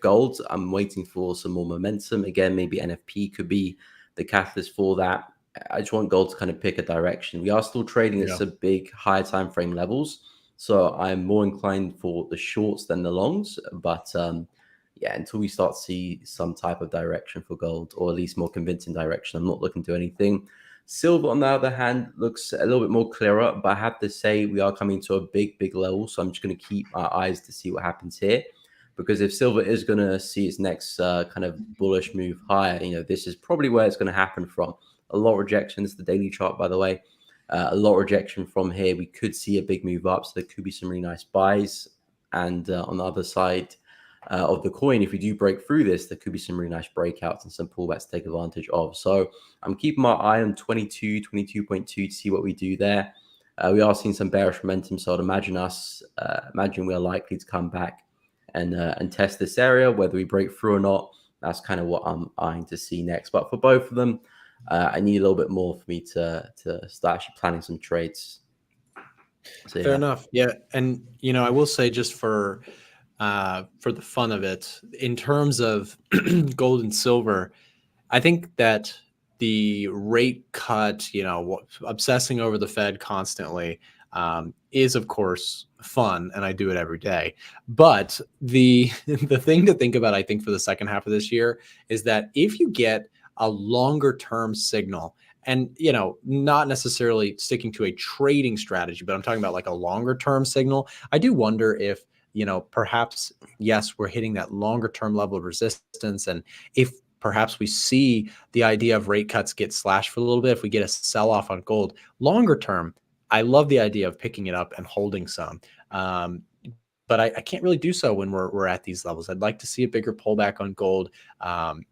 gold. I'm waiting for some more momentum. Again, maybe NFP could be the catalyst for that. I just want gold to kind of pick a direction. We are still trading at some big higher time frame levels. So I'm more inclined for the shorts than the longs. But yeah, until we start to see some type of direction for gold, or at least more convincing direction, I'm not looking to anything. Silver, on the other hand, looks a little bit more clearer, but I have to say we are coming to a big level. So I'm just going to keep my eyes to see what happens here. Because if silver is going to see its next kind of bullish move higher, this is probably where it's going to happen from. A lot of rejections, the daily chart, by the way. A lot of rejection from here. We could see a big move up, so there could be some really nice buys. And on the other side of the coin, if we do break through this, there could be some really nice breakouts and some pullbacks to take advantage of. So I'm keeping my eye on 22.2 to see what we do there. We are seeing some bearish momentum, so I'd imagine we are likely to come back and test this area. Whether we break through or not, that's kind of what I'm eyeing to see next. But for both of them, I need a little bit more for me to start actually planning some trades. So, Fair enough. Yeah. And, I will say just for the fun of it, in terms of gold and silver, I think that the rate cut, obsessing over the Fed constantly is, of course, fun. And I do it every day. But the thing to think about, I think, for the second half of this year is that if you get a longer term signal, and not necessarily sticking to a trading strategy, but I'm talking about like a longer term signal, I do wonder if perhaps, yes, we're hitting that longer term level of resistance, and if perhaps we see the idea of rate cuts get slashed for a little bit, if we get a sell off on gold longer term, I love the idea of picking it up and holding some. But I can't really do so when we're at these levels. I'd like to see a bigger pullback on gold.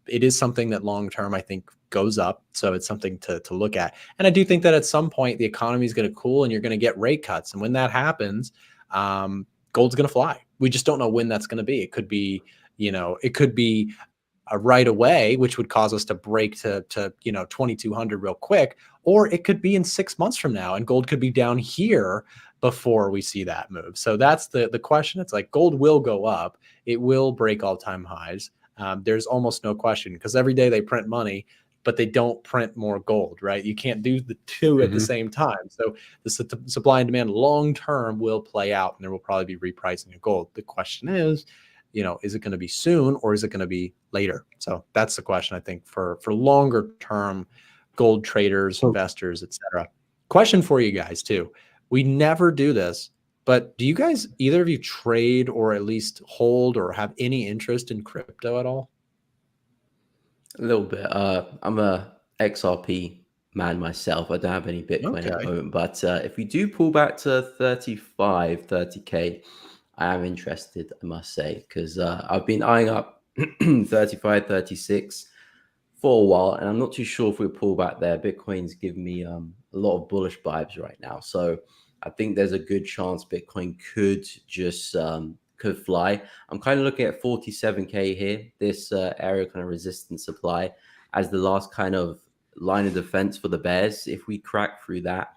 It is something that long term I think goes up, so it's something to look at. And I do think that at some point the economy is going to cool and you're going to get rate cuts. And when that happens, gold's going to fly. We just don't know when that's going to be. It could be, right away, which would cause us to break to 2,200 real quick, or it could be in 6 months from now, and gold could be down here before we see that move. So that's the question. It's like gold will go up, it will break all-time highs. There's almost no question, because every day they print money, but they don't print more gold, right? You can't do the two at the same time. So the supply and demand long term will play out, and there will probably be repricing of gold. The question is, is it going to be soon, or is it going to be later? So that's the question, I think, for longer term gold traders, investors, etc. Question for you guys too. We never do this, but do you guys, either of you, trade or at least hold or have any interest in crypto at all? A little bit. I'm a XRP man myself. I don't have any Bitcoin at the moment, but if we do pull back to 35, 30K, I am interested, I must say, because I've been eyeing up 35, 36 for a while, and I'm not too sure if we pull back there. Bitcoin's giving me a lot of bullish vibes right now, so I think there's a good chance Bitcoin could just could fly. I'm kind of looking at 47K here, this area kind of resistance supply as the last kind of line of defense for the bears. If we crack through that,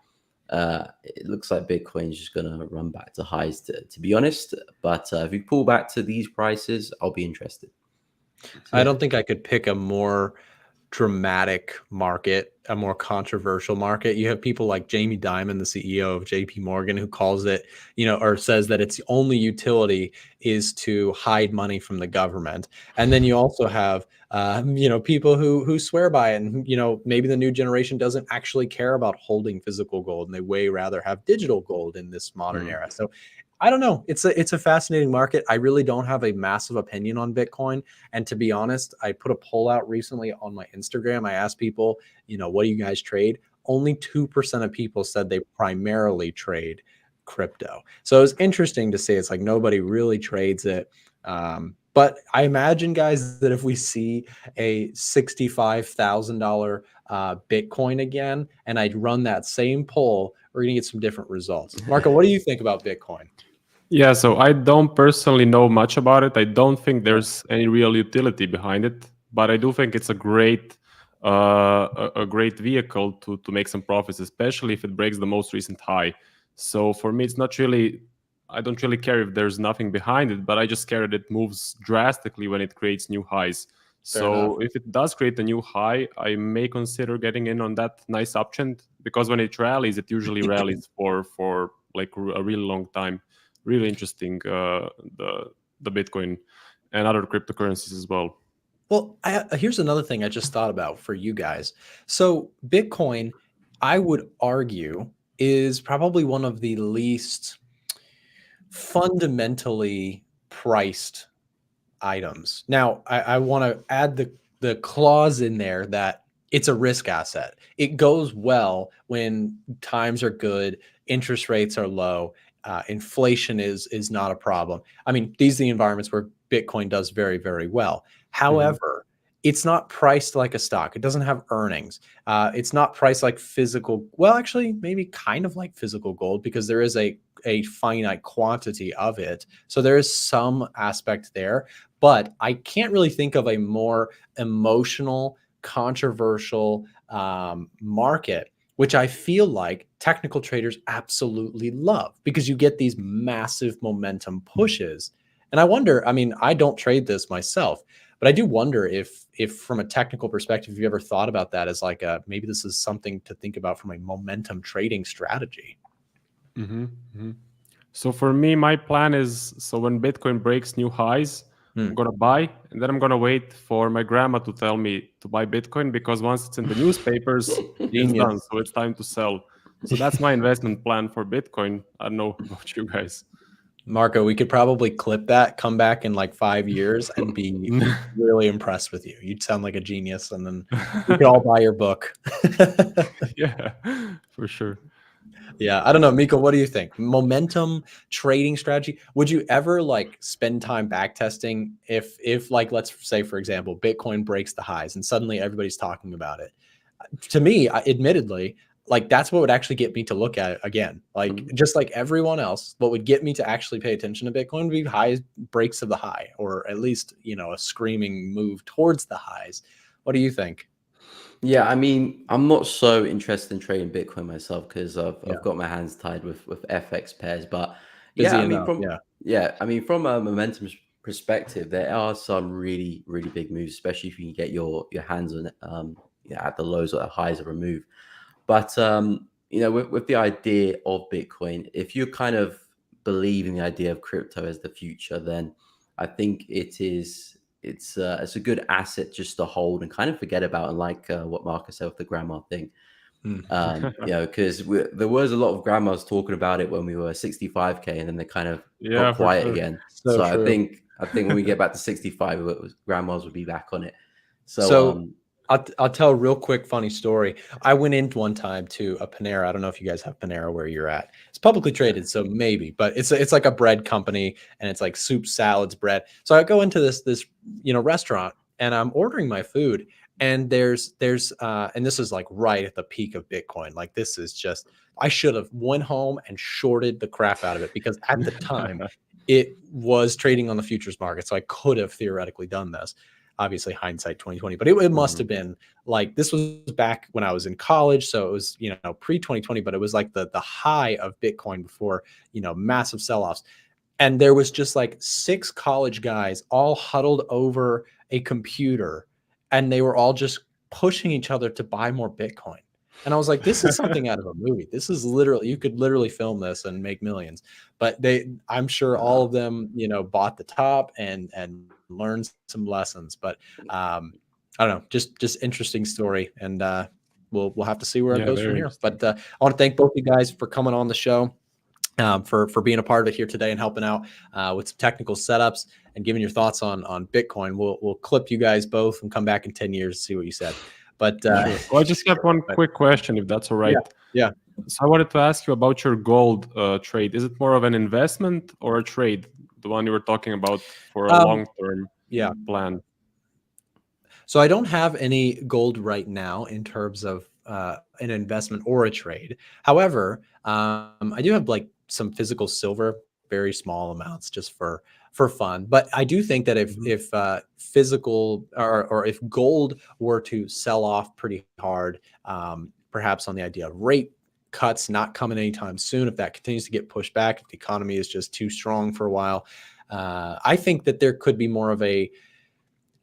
it looks like Bitcoin's just going to run back to highs, to be honest. But if we pull back to these prices, I'll be interested. I don't think I could pick a more dramatic market, a more controversial market. You have people like Jamie Dimon, the CEO of JP Morgan, who calls it, or says that its the only utility is to hide money from the government. And then you also have, people who swear by it, and, maybe the new generation doesn't actually care about holding physical gold, and they way rather have digital gold in this modern era. So I don't know. It's a fascinating market. I really don't have a massive opinion on Bitcoin. And to be honest, I put a poll out recently on my Instagram. I asked people, what do you guys trade? Only 2% of people said they primarily trade crypto. So it was interesting to see. It's like nobody really trades it. But I imagine, guys, that if we see a $65,000 Bitcoin again, and I'd run that same poll, we're going to get some different results. Marco, what do you think about Bitcoin? Yeah, so I don't personally know much about it. I don't think there's any real utility behind it, but I do think it's a great vehicle to make some profits, especially if it breaks the most recent high. So for me, it's not really, I don't really care if there's nothing behind it, but I just care that it moves drastically when it creates new highs. So if it does create a new high, I may consider getting in on that nice uptrend, because when it rallies, it usually rallies for like a really long time. Really interesting, the Bitcoin and other cryptocurrencies as well. Well, here's another thing I just thought about for you guys. So Bitcoin, I would argue, is probably one of the least fundamentally priced items. Now, I want to add the clause in there that it's a risk asset. It goes well when times are good, interest rates are low, inflation is not a problem. I mean, these are the environments where Bitcoin does very, very well. However, it's not priced like a stock. It doesn't have earnings. It's not priced like physical. Well, actually, maybe kind of like physical gold, because there is a finite quantity of it. So there is some aspect there, but I can't really think of a more emotional, controversial market, which I feel like technical traders absolutely love, because you get these massive momentum pushes. And I wonder, I mean, I don't trade this myself, but I do wonder if from a technical perspective, you ever thought about that as like maybe this is something to think about from a momentum trading strategy. So for me, my plan is, so when Bitcoin breaks new highs, I'm going to buy, and then I'm going to wait for my grandma to tell me to buy Bitcoin, because once it's in the newspapers, it's done. So it's time to sell. So that's my investment plan for Bitcoin. I don't know about you guys. Marco, we could probably clip that, come back in like 5 years and be really impressed with you. You'd sound like a genius, and then we could all buy your book. Yeah, for sure. Yeah, I don't know, Miko, what do you think? Momentum trading strategy. Would you ever like spend time back testing if like, let's say, for example, Bitcoin breaks the highs and suddenly everybody's talking about it? To me, admittedly, like that's what would actually get me to look at it again. Like just like everyone else, what would get me to actually pay attention to Bitcoin would be high breaks of the high, or at least, a screaming move towards the highs. What do you think? Yeah, I mean, I'm not so interested in trading Bitcoin myself because I've Yeah. got my hands tied with FX pairs. But Busy yeah, I mean, enough. Yeah. from a momentum perspective, there are some really, really big moves, especially if you can get your hands on it, at the lows or the highs of a move. But with the idea of Bitcoin, if you kind of believe in the idea of crypto as the future, then I think it's a good asset just to hold and kind of forget about. And like what Marcus said with the grandma thing, because there was a lot of grandmas talking about it when we were 65K, and then they kind of Yeah, got for quiet sure. again. So So I true. think when we get back to 65, grandmas will be back on it. So I'll tell a real quick funny story. I went in one time to a Panera. I don't know if you guys have Panera where you're at. It's publicly traded, so maybe, but it's like a bread company, and it's like soup, salads, bread. So I go into this restaurant, and I'm ordering my food, and there's and this is like right at the peak of Bitcoin. Like this is just, I should have went home and shorted the crap out of it, because at the time it was trading on the futures market. So I could have theoretically done this. Obviously hindsight 2020, but it must have been like, this was back when I was in college. So it was, pre 2020, but it was like the high of Bitcoin before, massive sell-offs. And there was just like 6 college guys all huddled over a computer, and they were all just pushing each other to buy more Bitcoin. And I was like, this is something out of a movie. This is literally, you could literally film this and make millions. But I'm sure all of them, bought the top and learned some lessons. But I don't know, just interesting story. And we'll have to see where it goes from here. But I want to thank both you guys for coming on the show. For being a part of it here today and helping out with some technical setups and giving your thoughts on Bitcoin. We'll clip you guys both and come back in 10 years to see what you said. But Well, I just have one quick question, if that's all right. Yeah. So I wanted to ask you about your gold trade. Is it more of an investment or a trade? The one you were talking about for a long-term plan. So I don't have any gold right now in terms of an investment or a trade. However, I do have like some physical silver, very small amounts, just for fun. But I do think that if physical or if gold were to sell off pretty hard, perhaps on the idea of rate cuts not coming anytime soon, if that continues to get pushed back, if the economy is just too strong for a while, I think that there could be more of I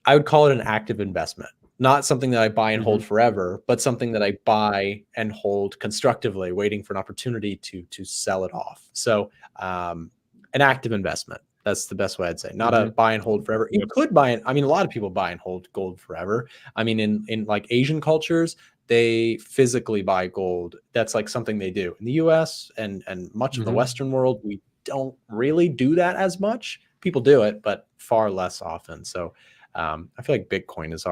would call it an active investment. Not something that I buy and hold forever, but something that I buy and hold constructively, waiting for an opportunity to sell it off. So an active investment. That's the best way I'd say. Not a buy and hold forever. You could buy it. I mean, a lot of people buy and hold gold forever. I mean, in like Asian cultures, they physically buy gold. That's like something they do. In the US and much of the Western world, we don't really do that as much. People do it, but far less often. So I feel like Bitcoin is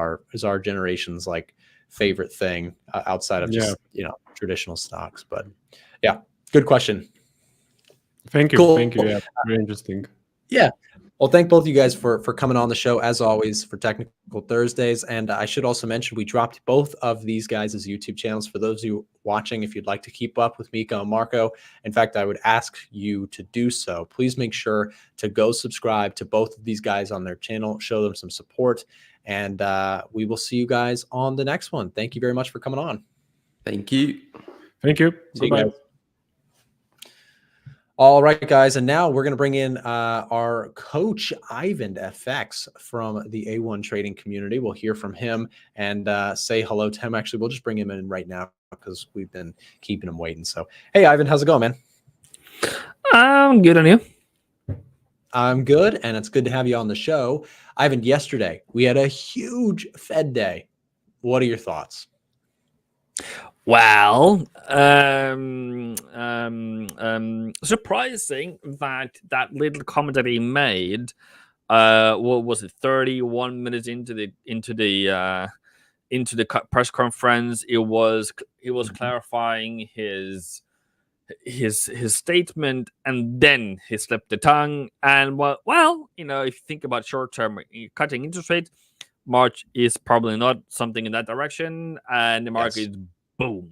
our generation's like favorite thing outside of just traditional stocks. But yeah, good question. Thank you. Cool. Thank you. Yeah, very interesting. Yeah. Well, thank both of you guys for coming on the show, as always, for Technical Thursdays. And I should also mention, we dropped both of these guys' YouTube channels. For those of you watching, if you'd like to keep up with Miko and Marco, in fact, I would ask you to do so. Please make sure to go subscribe to both of these guys on their channel, show them some support, and we will see you guys on the next one. Thank you very much for coming on. Thank you. Thank you. See you guys. All right, guys, and now we're going to bring in our coach, Ivan FX, from the A1 trading community. We'll hear from him and say hello to him. Actually, we'll just bring him in right now because we've been keeping him waiting. So, hey, Ivan, how's it going, man? I'm good, on you? I'm good, and it's good to have you on the show. Ivan, yesterday we had a huge Fed day. What are your thoughts? Well, surprising that little comment that he made. What was it? 31 minutes into the press conference, it was clarifying his statement, and then he slipped the tongue. And well, if you think about short-term cutting interest rates, March is probably not something in that direction, and the market is boom,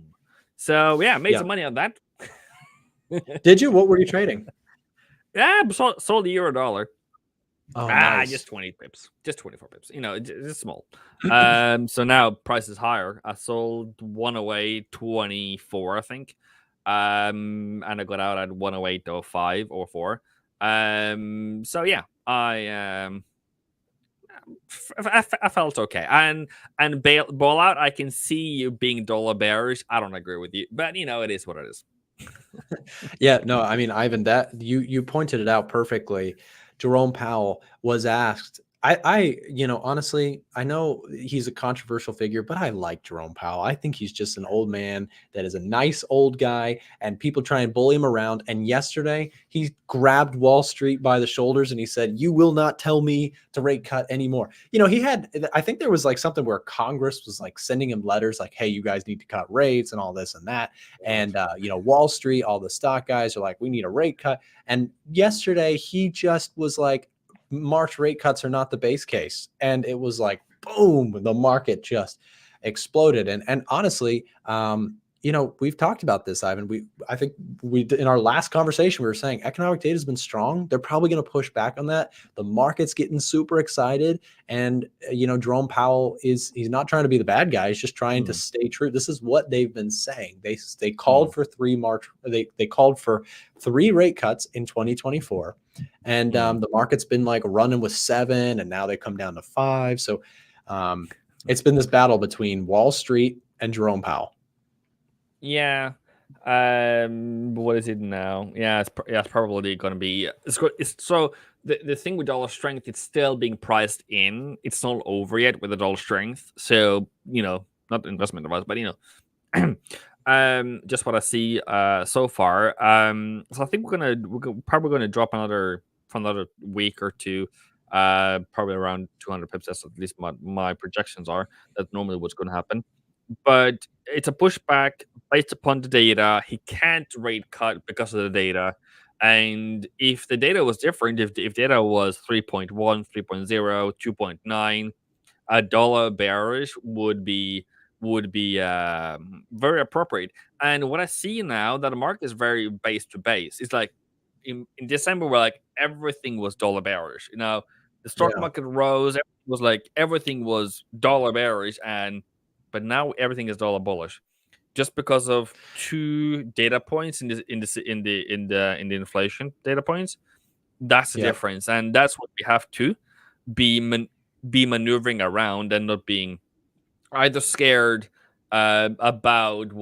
So yeah, made Yeah. some money on that. Did you? What were you trading? Yeah, sold the euro dollar. Oh, nice. Just 20 pips, just 24 pips. You know, it's small. So now price is higher. I sold 108.24, I think. And I got out at 108.05 or 4. So yeah, I felt okay. And ball out, I can see you being dollar bearish. I don't agree with you, but you know, it is what it is. Yeah, no, I mean, Ivan, that you pointed it out perfectly. Jerome Powell was asked. You know, honestly, I know he's a controversial figure, but I like Jerome Powell. I think he's just an old man that is a nice old guy, and people try and bully him around. And yesterday, he grabbed Wall Street by the shoulders and he said, "You will not tell me to rate cut anymore." You know, I think there was like something where Congress was like sending him letters like, "Hey, you guys need to cut rates and all this and that." And, you know, Wall Street, all the stock guys are like, we need a rate cut. And yesterday he just was like, March rate cuts are not the base case. And it was like, boom, the market just exploded. And honestly, you know, we've talked about this, Ivan. I think in our last conversation, we were saying economic data has been strong. They're probably going to push back on that. The market's getting super excited. And, you know, Jerome Powell he's not trying to be the bad guy. He's just trying to stay true. This is what they've been saying. They called for they called for 3 rate cuts in 2024. And the market's been like running with 7, and now they come down to 5. So it's been this battle between Wall Street and Jerome Powell. Yeah. What is it now? Yeah, it's probably going to be. So the thing with dollar strength, it's still being priced in. It's not over yet with the dollar strength. So you know, not investment advice, but you know, just what I see so far. So I think we're probably gonna drop for another week or two. Probably around 200 pips. That's at least my projections are. That's normally what's going to happen. But it's a pushback based upon the data. He can't rate cut because of the data. And if the data was different, if data was 3.1, 3.0, 2.9, a dollar bearish would be very appropriate. And what I see now that the market is very base to base. It's like in December where like everything was dollar bearish. You know, the stock market rose, everything was dollar bearish, but now everything is dollar bullish, just because of 2 data points in the inflation data points. That's the difference, and that's what we have to be maneuvering around and not being either scared about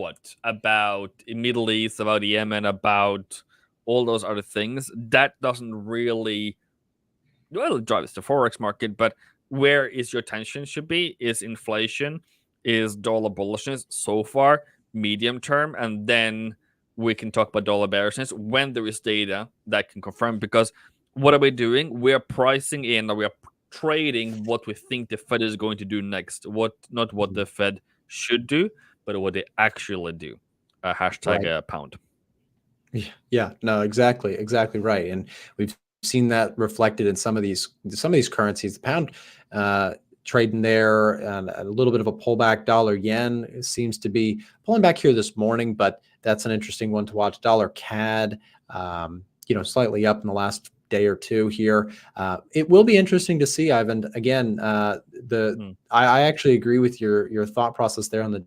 Middle East, about Yemen, about all those other things. That doesn't really drives the Forex market, but where is your attention should be is inflation, is dollar bullishness so far, medium term, and then we can talk about dollar bearishness when there is data that can confirm. Because what are we doing? We are pricing in, or we are trading what we think the Fed is going to do next. Not what the Fed should do, but what they actually do. Hashtag pound. Yeah, no, exactly right. And we've seen that reflected in some of these currencies. The pound trading there, and a little bit of a pullback. Dollar yen seems to be pulling back here this morning, but that's an interesting one to watch. Dollar CAD, you know, slightly up in the last day or two here. It will be interesting to see, Ivan. Again, I actually agree with your thought process there on the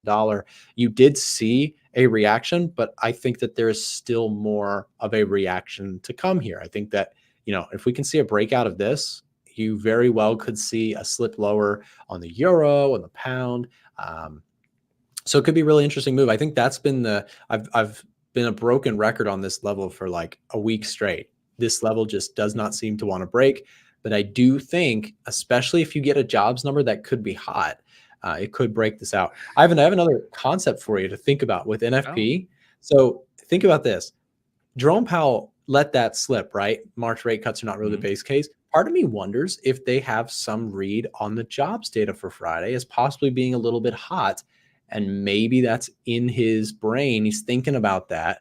dollar. You did see a reaction, but I think that there is still more of a reaction to come here. I think that, you know, if we can see a breakout of this, you very well could see a slip lower on the euro and the pound. So it could be a really interesting move. I think that's been I've been a broken record on this level for like a week straight. This level just does not seem to want to break. But I do think, especially if you get a jobs number that could be hot, it could break this out. I have another concept for you to think about with NFP. So think about this. Jerome Powell let that slip, right? March rate cuts are not really the base case. Part of me wonders if they have some read on the jobs data for Friday as possibly being a little bit hot. And maybe that's in his brain. He's thinking about that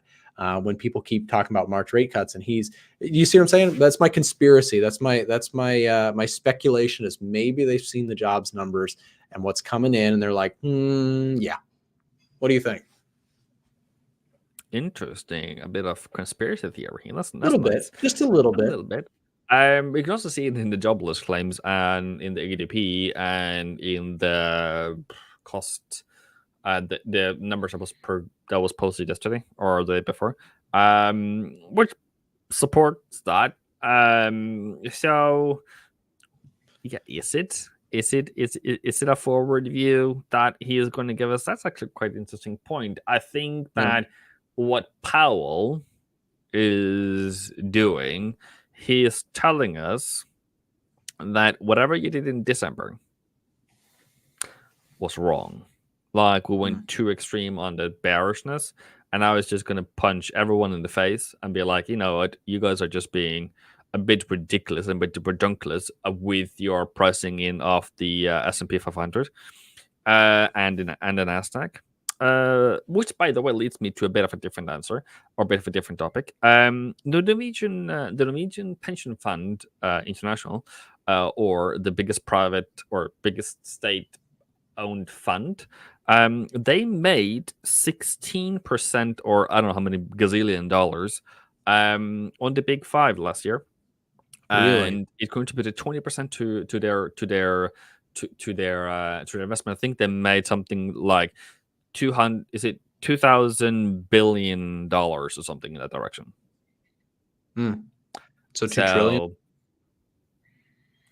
when people keep talking about March rate cuts. And you see what I'm saying? That's my conspiracy. That's my speculation is maybe they've seen the jobs numbers and what's coming in, and they're like, yeah. What do you think? interesting. A bit of conspiracy theory. That's A little nice. bit, just a little A bit. little bit. We can also see it in the jobless claims and in the ADP and in the cost, the numbers that was posted yesterday or the day before, which supports that. So yeah, is it a forward view that he is going to give us? That's actually quite an interesting point. I think that what Powell is doing, he is telling us that whatever you did in December was wrong. Like we went too extreme on the bearishness, and I was just going to punch everyone in the face and be like, you know what, you guys are just being a bit ridiculous and a bit redunculous with your pricing in of the S&P 500 and the Nasdaq. Which, by the way, leads me to a bit of a different answer or a bit of a different topic. The Norwegian Pension Fund International, or the biggest private or biggest state-owned fund, they made 16%, or I don't know how many gazillion dollars, on the Big Five last year, Really? and it contributed 20% to their investment. I think they made something like 2,000 billion dollars or something in that direction. So 2 trillion.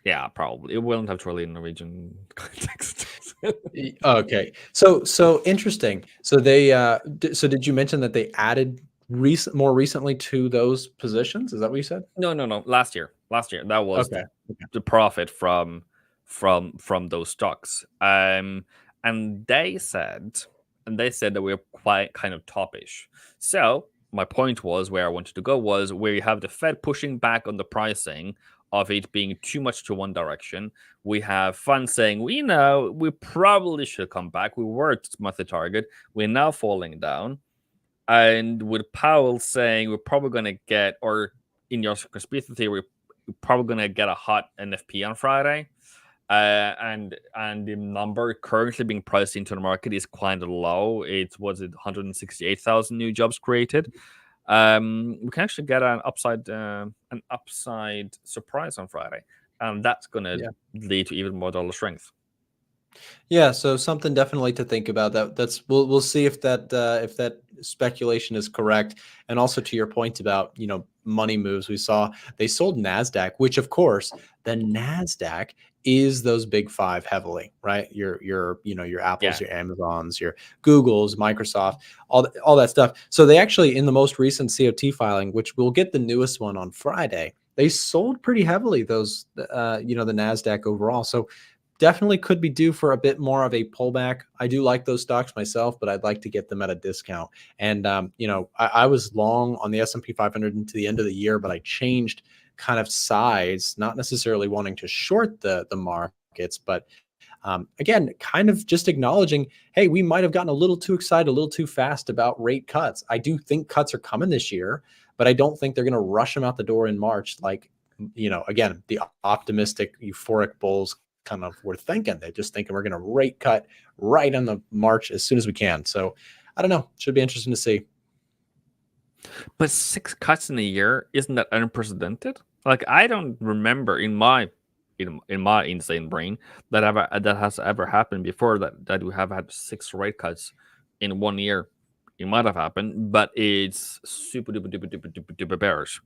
Yeah, probably. It wouldn't have trillion in Norwegian context. Okay. So interesting. So they so did you mention that they added more recently to those positions? Is that what you said? No. Last year. That was Okay. the profit from those stocks. And they said that we're quite kind of toppish. So my point was, where I wanted to go was where you have the Fed pushing back on the pricing of it being too much to one direction. We have funds saying, we probably should come back. We were at monthly target. We're now falling down. And with Powell saying we're probably going to get, or in your conspiracy theory, we're probably going to get a hot NFP on Friday. And the number currently being priced into the market is quite low. It was 168,000 new jobs created. We can actually get an upside surprise on Friday, and that's going to lead to even more dollar strength. Yeah, so something definitely to think about. That's we'll see if that speculation is correct. And also to your point about money moves, we saw they sold NASDAQ, which of course the NASDAQ is those big five heavily, right? Your Apples, your Amazons, your Googles, Microsoft, all that stuff. So they actually, in the most recent COT filing, which we'll get the newest one on Friday, they sold pretty heavily those the NASDAQ overall. So definitely could be due for a bit more of a pullback. I do like those stocks myself, but I'd like to get them at a discount. And I was long on the S&P 500 into the end of the year, but I changed kind of size, not necessarily wanting to short the markets, but again, kind of just acknowledging, hey, we might have gotten a little too excited, a little too fast about rate cuts. I do think cuts are coming this year, but I don't think they're going to rush them out the door in March. Like, again, the optimistic, euphoric bulls kind of were thinking. They're just thinking we're going to rate cut right on the March as soon as we can. So I don't know. Should be interesting to see. But 6 cuts in a year, isn't that unprecedented? Like, I don't remember in my insane brain that has ever happened before, that we have had 6 rate cuts in 1 year. It might have happened, but it's super duper bearish.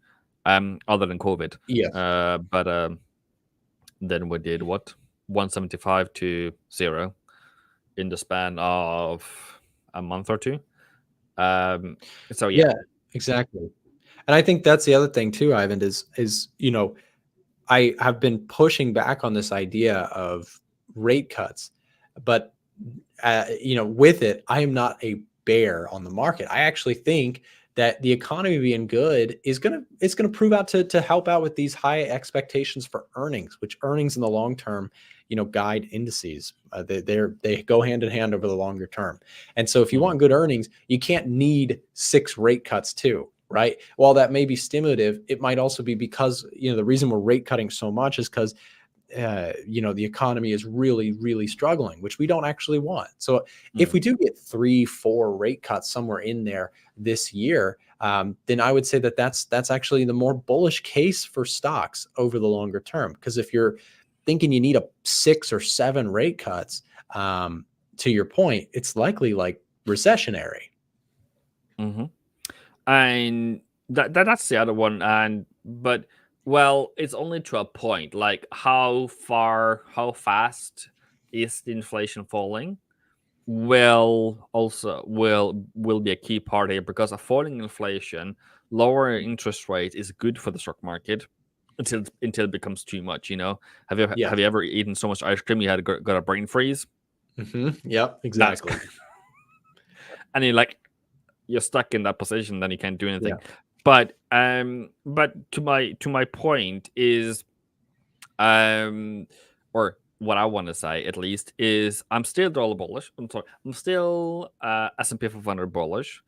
Other than COVID. Yeah. But then we did what? 175 to 0 in the span of a month or two. So yeah, exactly. And I think that's the other thing too, Ivan, is I have been pushing back on this idea of rate cuts, but with it, I am not a bear on the market. I actually think that the economy being good is it's gonna prove out to help out with these high expectations for earnings, which earnings in the long term, guide indices. They go hand in hand over the longer term. And so if you want good earnings, you can't need 6 rate cuts too, right? While that may be stimulative, it might also be because the reason we're rate cutting so much is because the economy is really, really struggling, which we don't actually want. So if we do get 3-4 rate cuts somewhere in there this year, then I would say that that's actually the more bullish case for stocks over the longer term. Because if you're thinking you need a 6 or 7 rate cuts, to your point, it's likely like recessionary. And that's the other one. But it's only to a point. Like how fast is the inflation falling will be a key part here, because a falling inflation, lower interest rate is good for the stock market until it becomes too much. Have you ever eaten so much ice cream you had got a brain freeze? Yep, exactly. And you're stuck in that position, then you can't do anything. But to my point is, or what I want to say at least is, I'm still dollar bullish. I'm still S&P 500 bullish.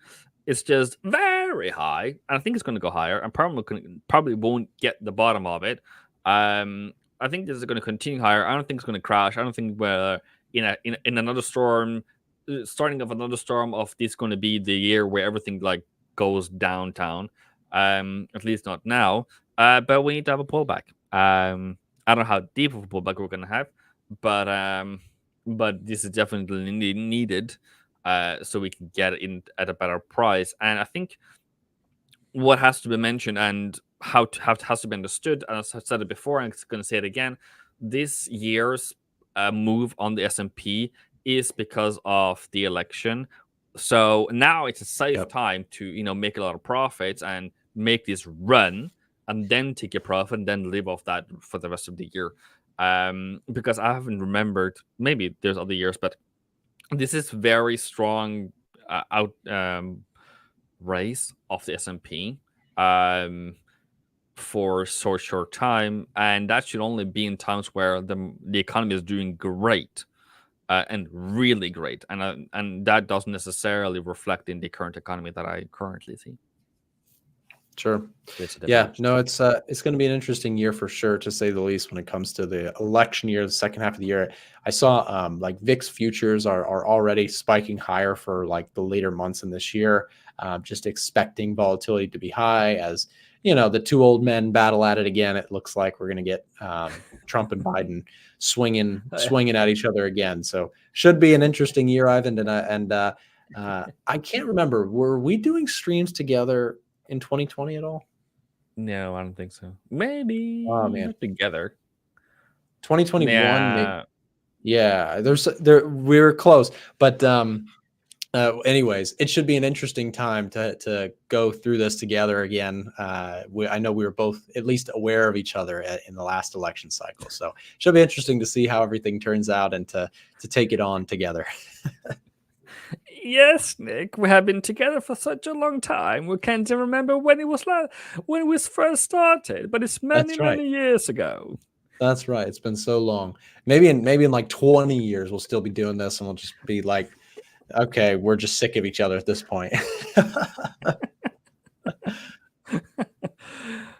It's just very high, and I think it's going to go higher. And probably won't get the bottom of it. I think this is going to continue higher. I don't think it's going to crash. I don't think we're in another storm, starting of another storm of this going to be the year where everything goes downtown. At least not now. But we need to have a pullback. I don't know how deep of a pullback we're going to have, but this is definitely needed, so we can get in at a better price. And I think what has to be mentioned and how has to be understood, and I've said it before, and I'm going to say it again, this year's move on the S&P is because of the election. So now it's a safe time to make a lot of profits and make this run, and then take a profit and then live off that for the rest of the year. Because I haven't remembered, maybe there's other years, but this is very strong raise of the S&P for so short time, and that should only be in times where the economy is doing great. And really great, and that doesn't necessarily reflect in the current economy that I currently see. Sure. Yeah. No, it's going to be an interesting year for sure, to say the least, when it comes to the election year, the second half of the year. I saw VIX futures are already spiking higher for the later months in this year. Just expecting volatility to be high as the two old men battle at it again. It looks like we're going to get Trump and Biden swinging at each other again. So should be an interesting year, Ivan. And I can't remember, were we doing streams together in 2020 at all? No, I don't think so. Maybe together. 2021. Yeah, we were close, but anyways, it should be an interesting time to go through this together again. I know we were both at least aware of each other in the last election cycle, so it should be interesting to see how everything turns out and to take it on together. Yes, Nick, we have been together for such a long time. We can't even remember when it was first started, but it's many years ago. That's right. It's been so long. Maybe in 20 years we'll still be doing this, and we'll just be like, okay, we're just sick of each other at this point.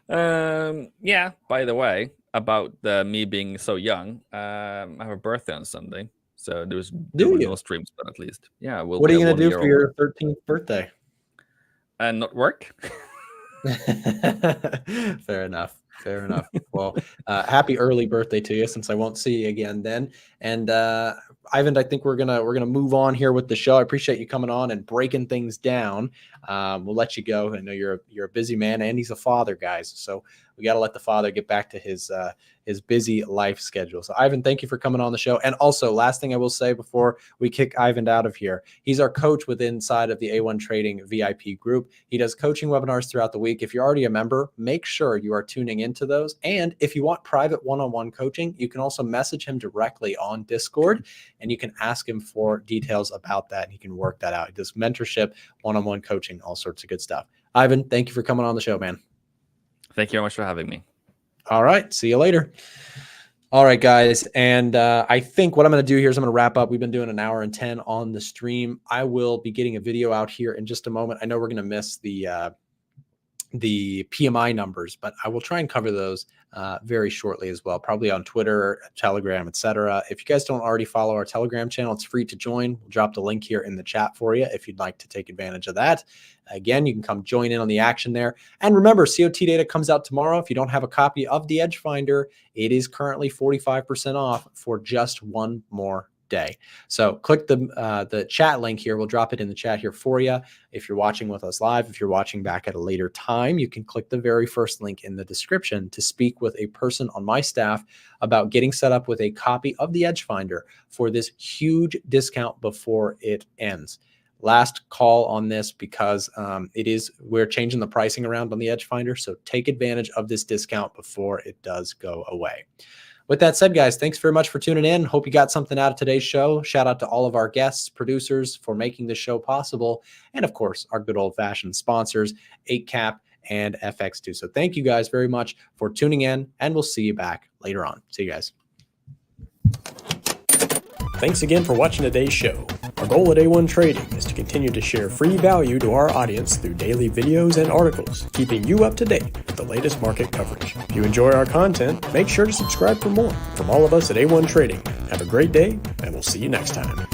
Yeah. By the way, about me being so young, I have a birthday on Sunday. So there were no streams, but at least, yeah. What are you going to do for your 13th birthday? And not work. Fair enough. Well, happy early birthday to you, since I won't see you again then. And Ivan, I think we're gonna move on here with the show. I appreciate you coming on and breaking things down. We'll let you go. I know you're a busy man, and he's a father, guys. So we got to let the father get back to his busy life schedule. So Ivan, thank you for coming on the show. And also, last thing I will say before we kick Ivan out of here, he's our coach inside of the A1 Trading VIP group. He does coaching webinars throughout the week. If you're already a member, make sure you are tuning into those. And if you want private one-on-one coaching, you can also message him directly on Discord, and you can ask him for details about that, and he can work that out. He does mentorship, one-on-one coaching, all sorts of good stuff. Ivan, thank you for coming on the show, man. Thank you very much for having me. All right. See you later. All right, guys. And I think what I'm going to do here is I'm going to wrap up. We've been doing 1 hour and 10 on the stream. I will be getting a video out here in just a moment. I know we're going to miss the the PMI numbers, but I will try and cover those very shortly as well, probably on Twitter, Telegram, etc. If you guys don't already follow our Telegram channel, it's free to join. We'll drop the link here in the chat for you if you'd like to take advantage of that. Again, you can come join in on the action there. And remember, COT data comes out tomorrow. If you don't have a copy of the Edge Finder, it is currently 45% off for just one more day. So click the chat link here. We'll drop it in the chat here for you. If you're watching with us live, if you're watching back at a later time, you can click the very first link in the description to speak with a person on my staff about getting set up with a copy of the Edge Finder for this huge discount before it ends. Last call on this because we're changing the pricing around on the Edge Finder. So take advantage of this discount before it does go away. With that said, guys, thanks very much for tuning in. Hope you got something out of today's show. Shout out to all of our guests, producers for making this show possible. And of course, our good old fashioned sponsors, Eightcap and FX2. So thank you guys very much for tuning in, and we'll see you back later on. See you guys. Thanks again for watching today's show. Our goal at A1 Trading is to continue to share free value to our audience through daily videos and articles, keeping you up to date with the latest market coverage. If you enjoy our content, make sure to subscribe for more. From all of us at A1 Trading, have a great day, and we'll see you next time.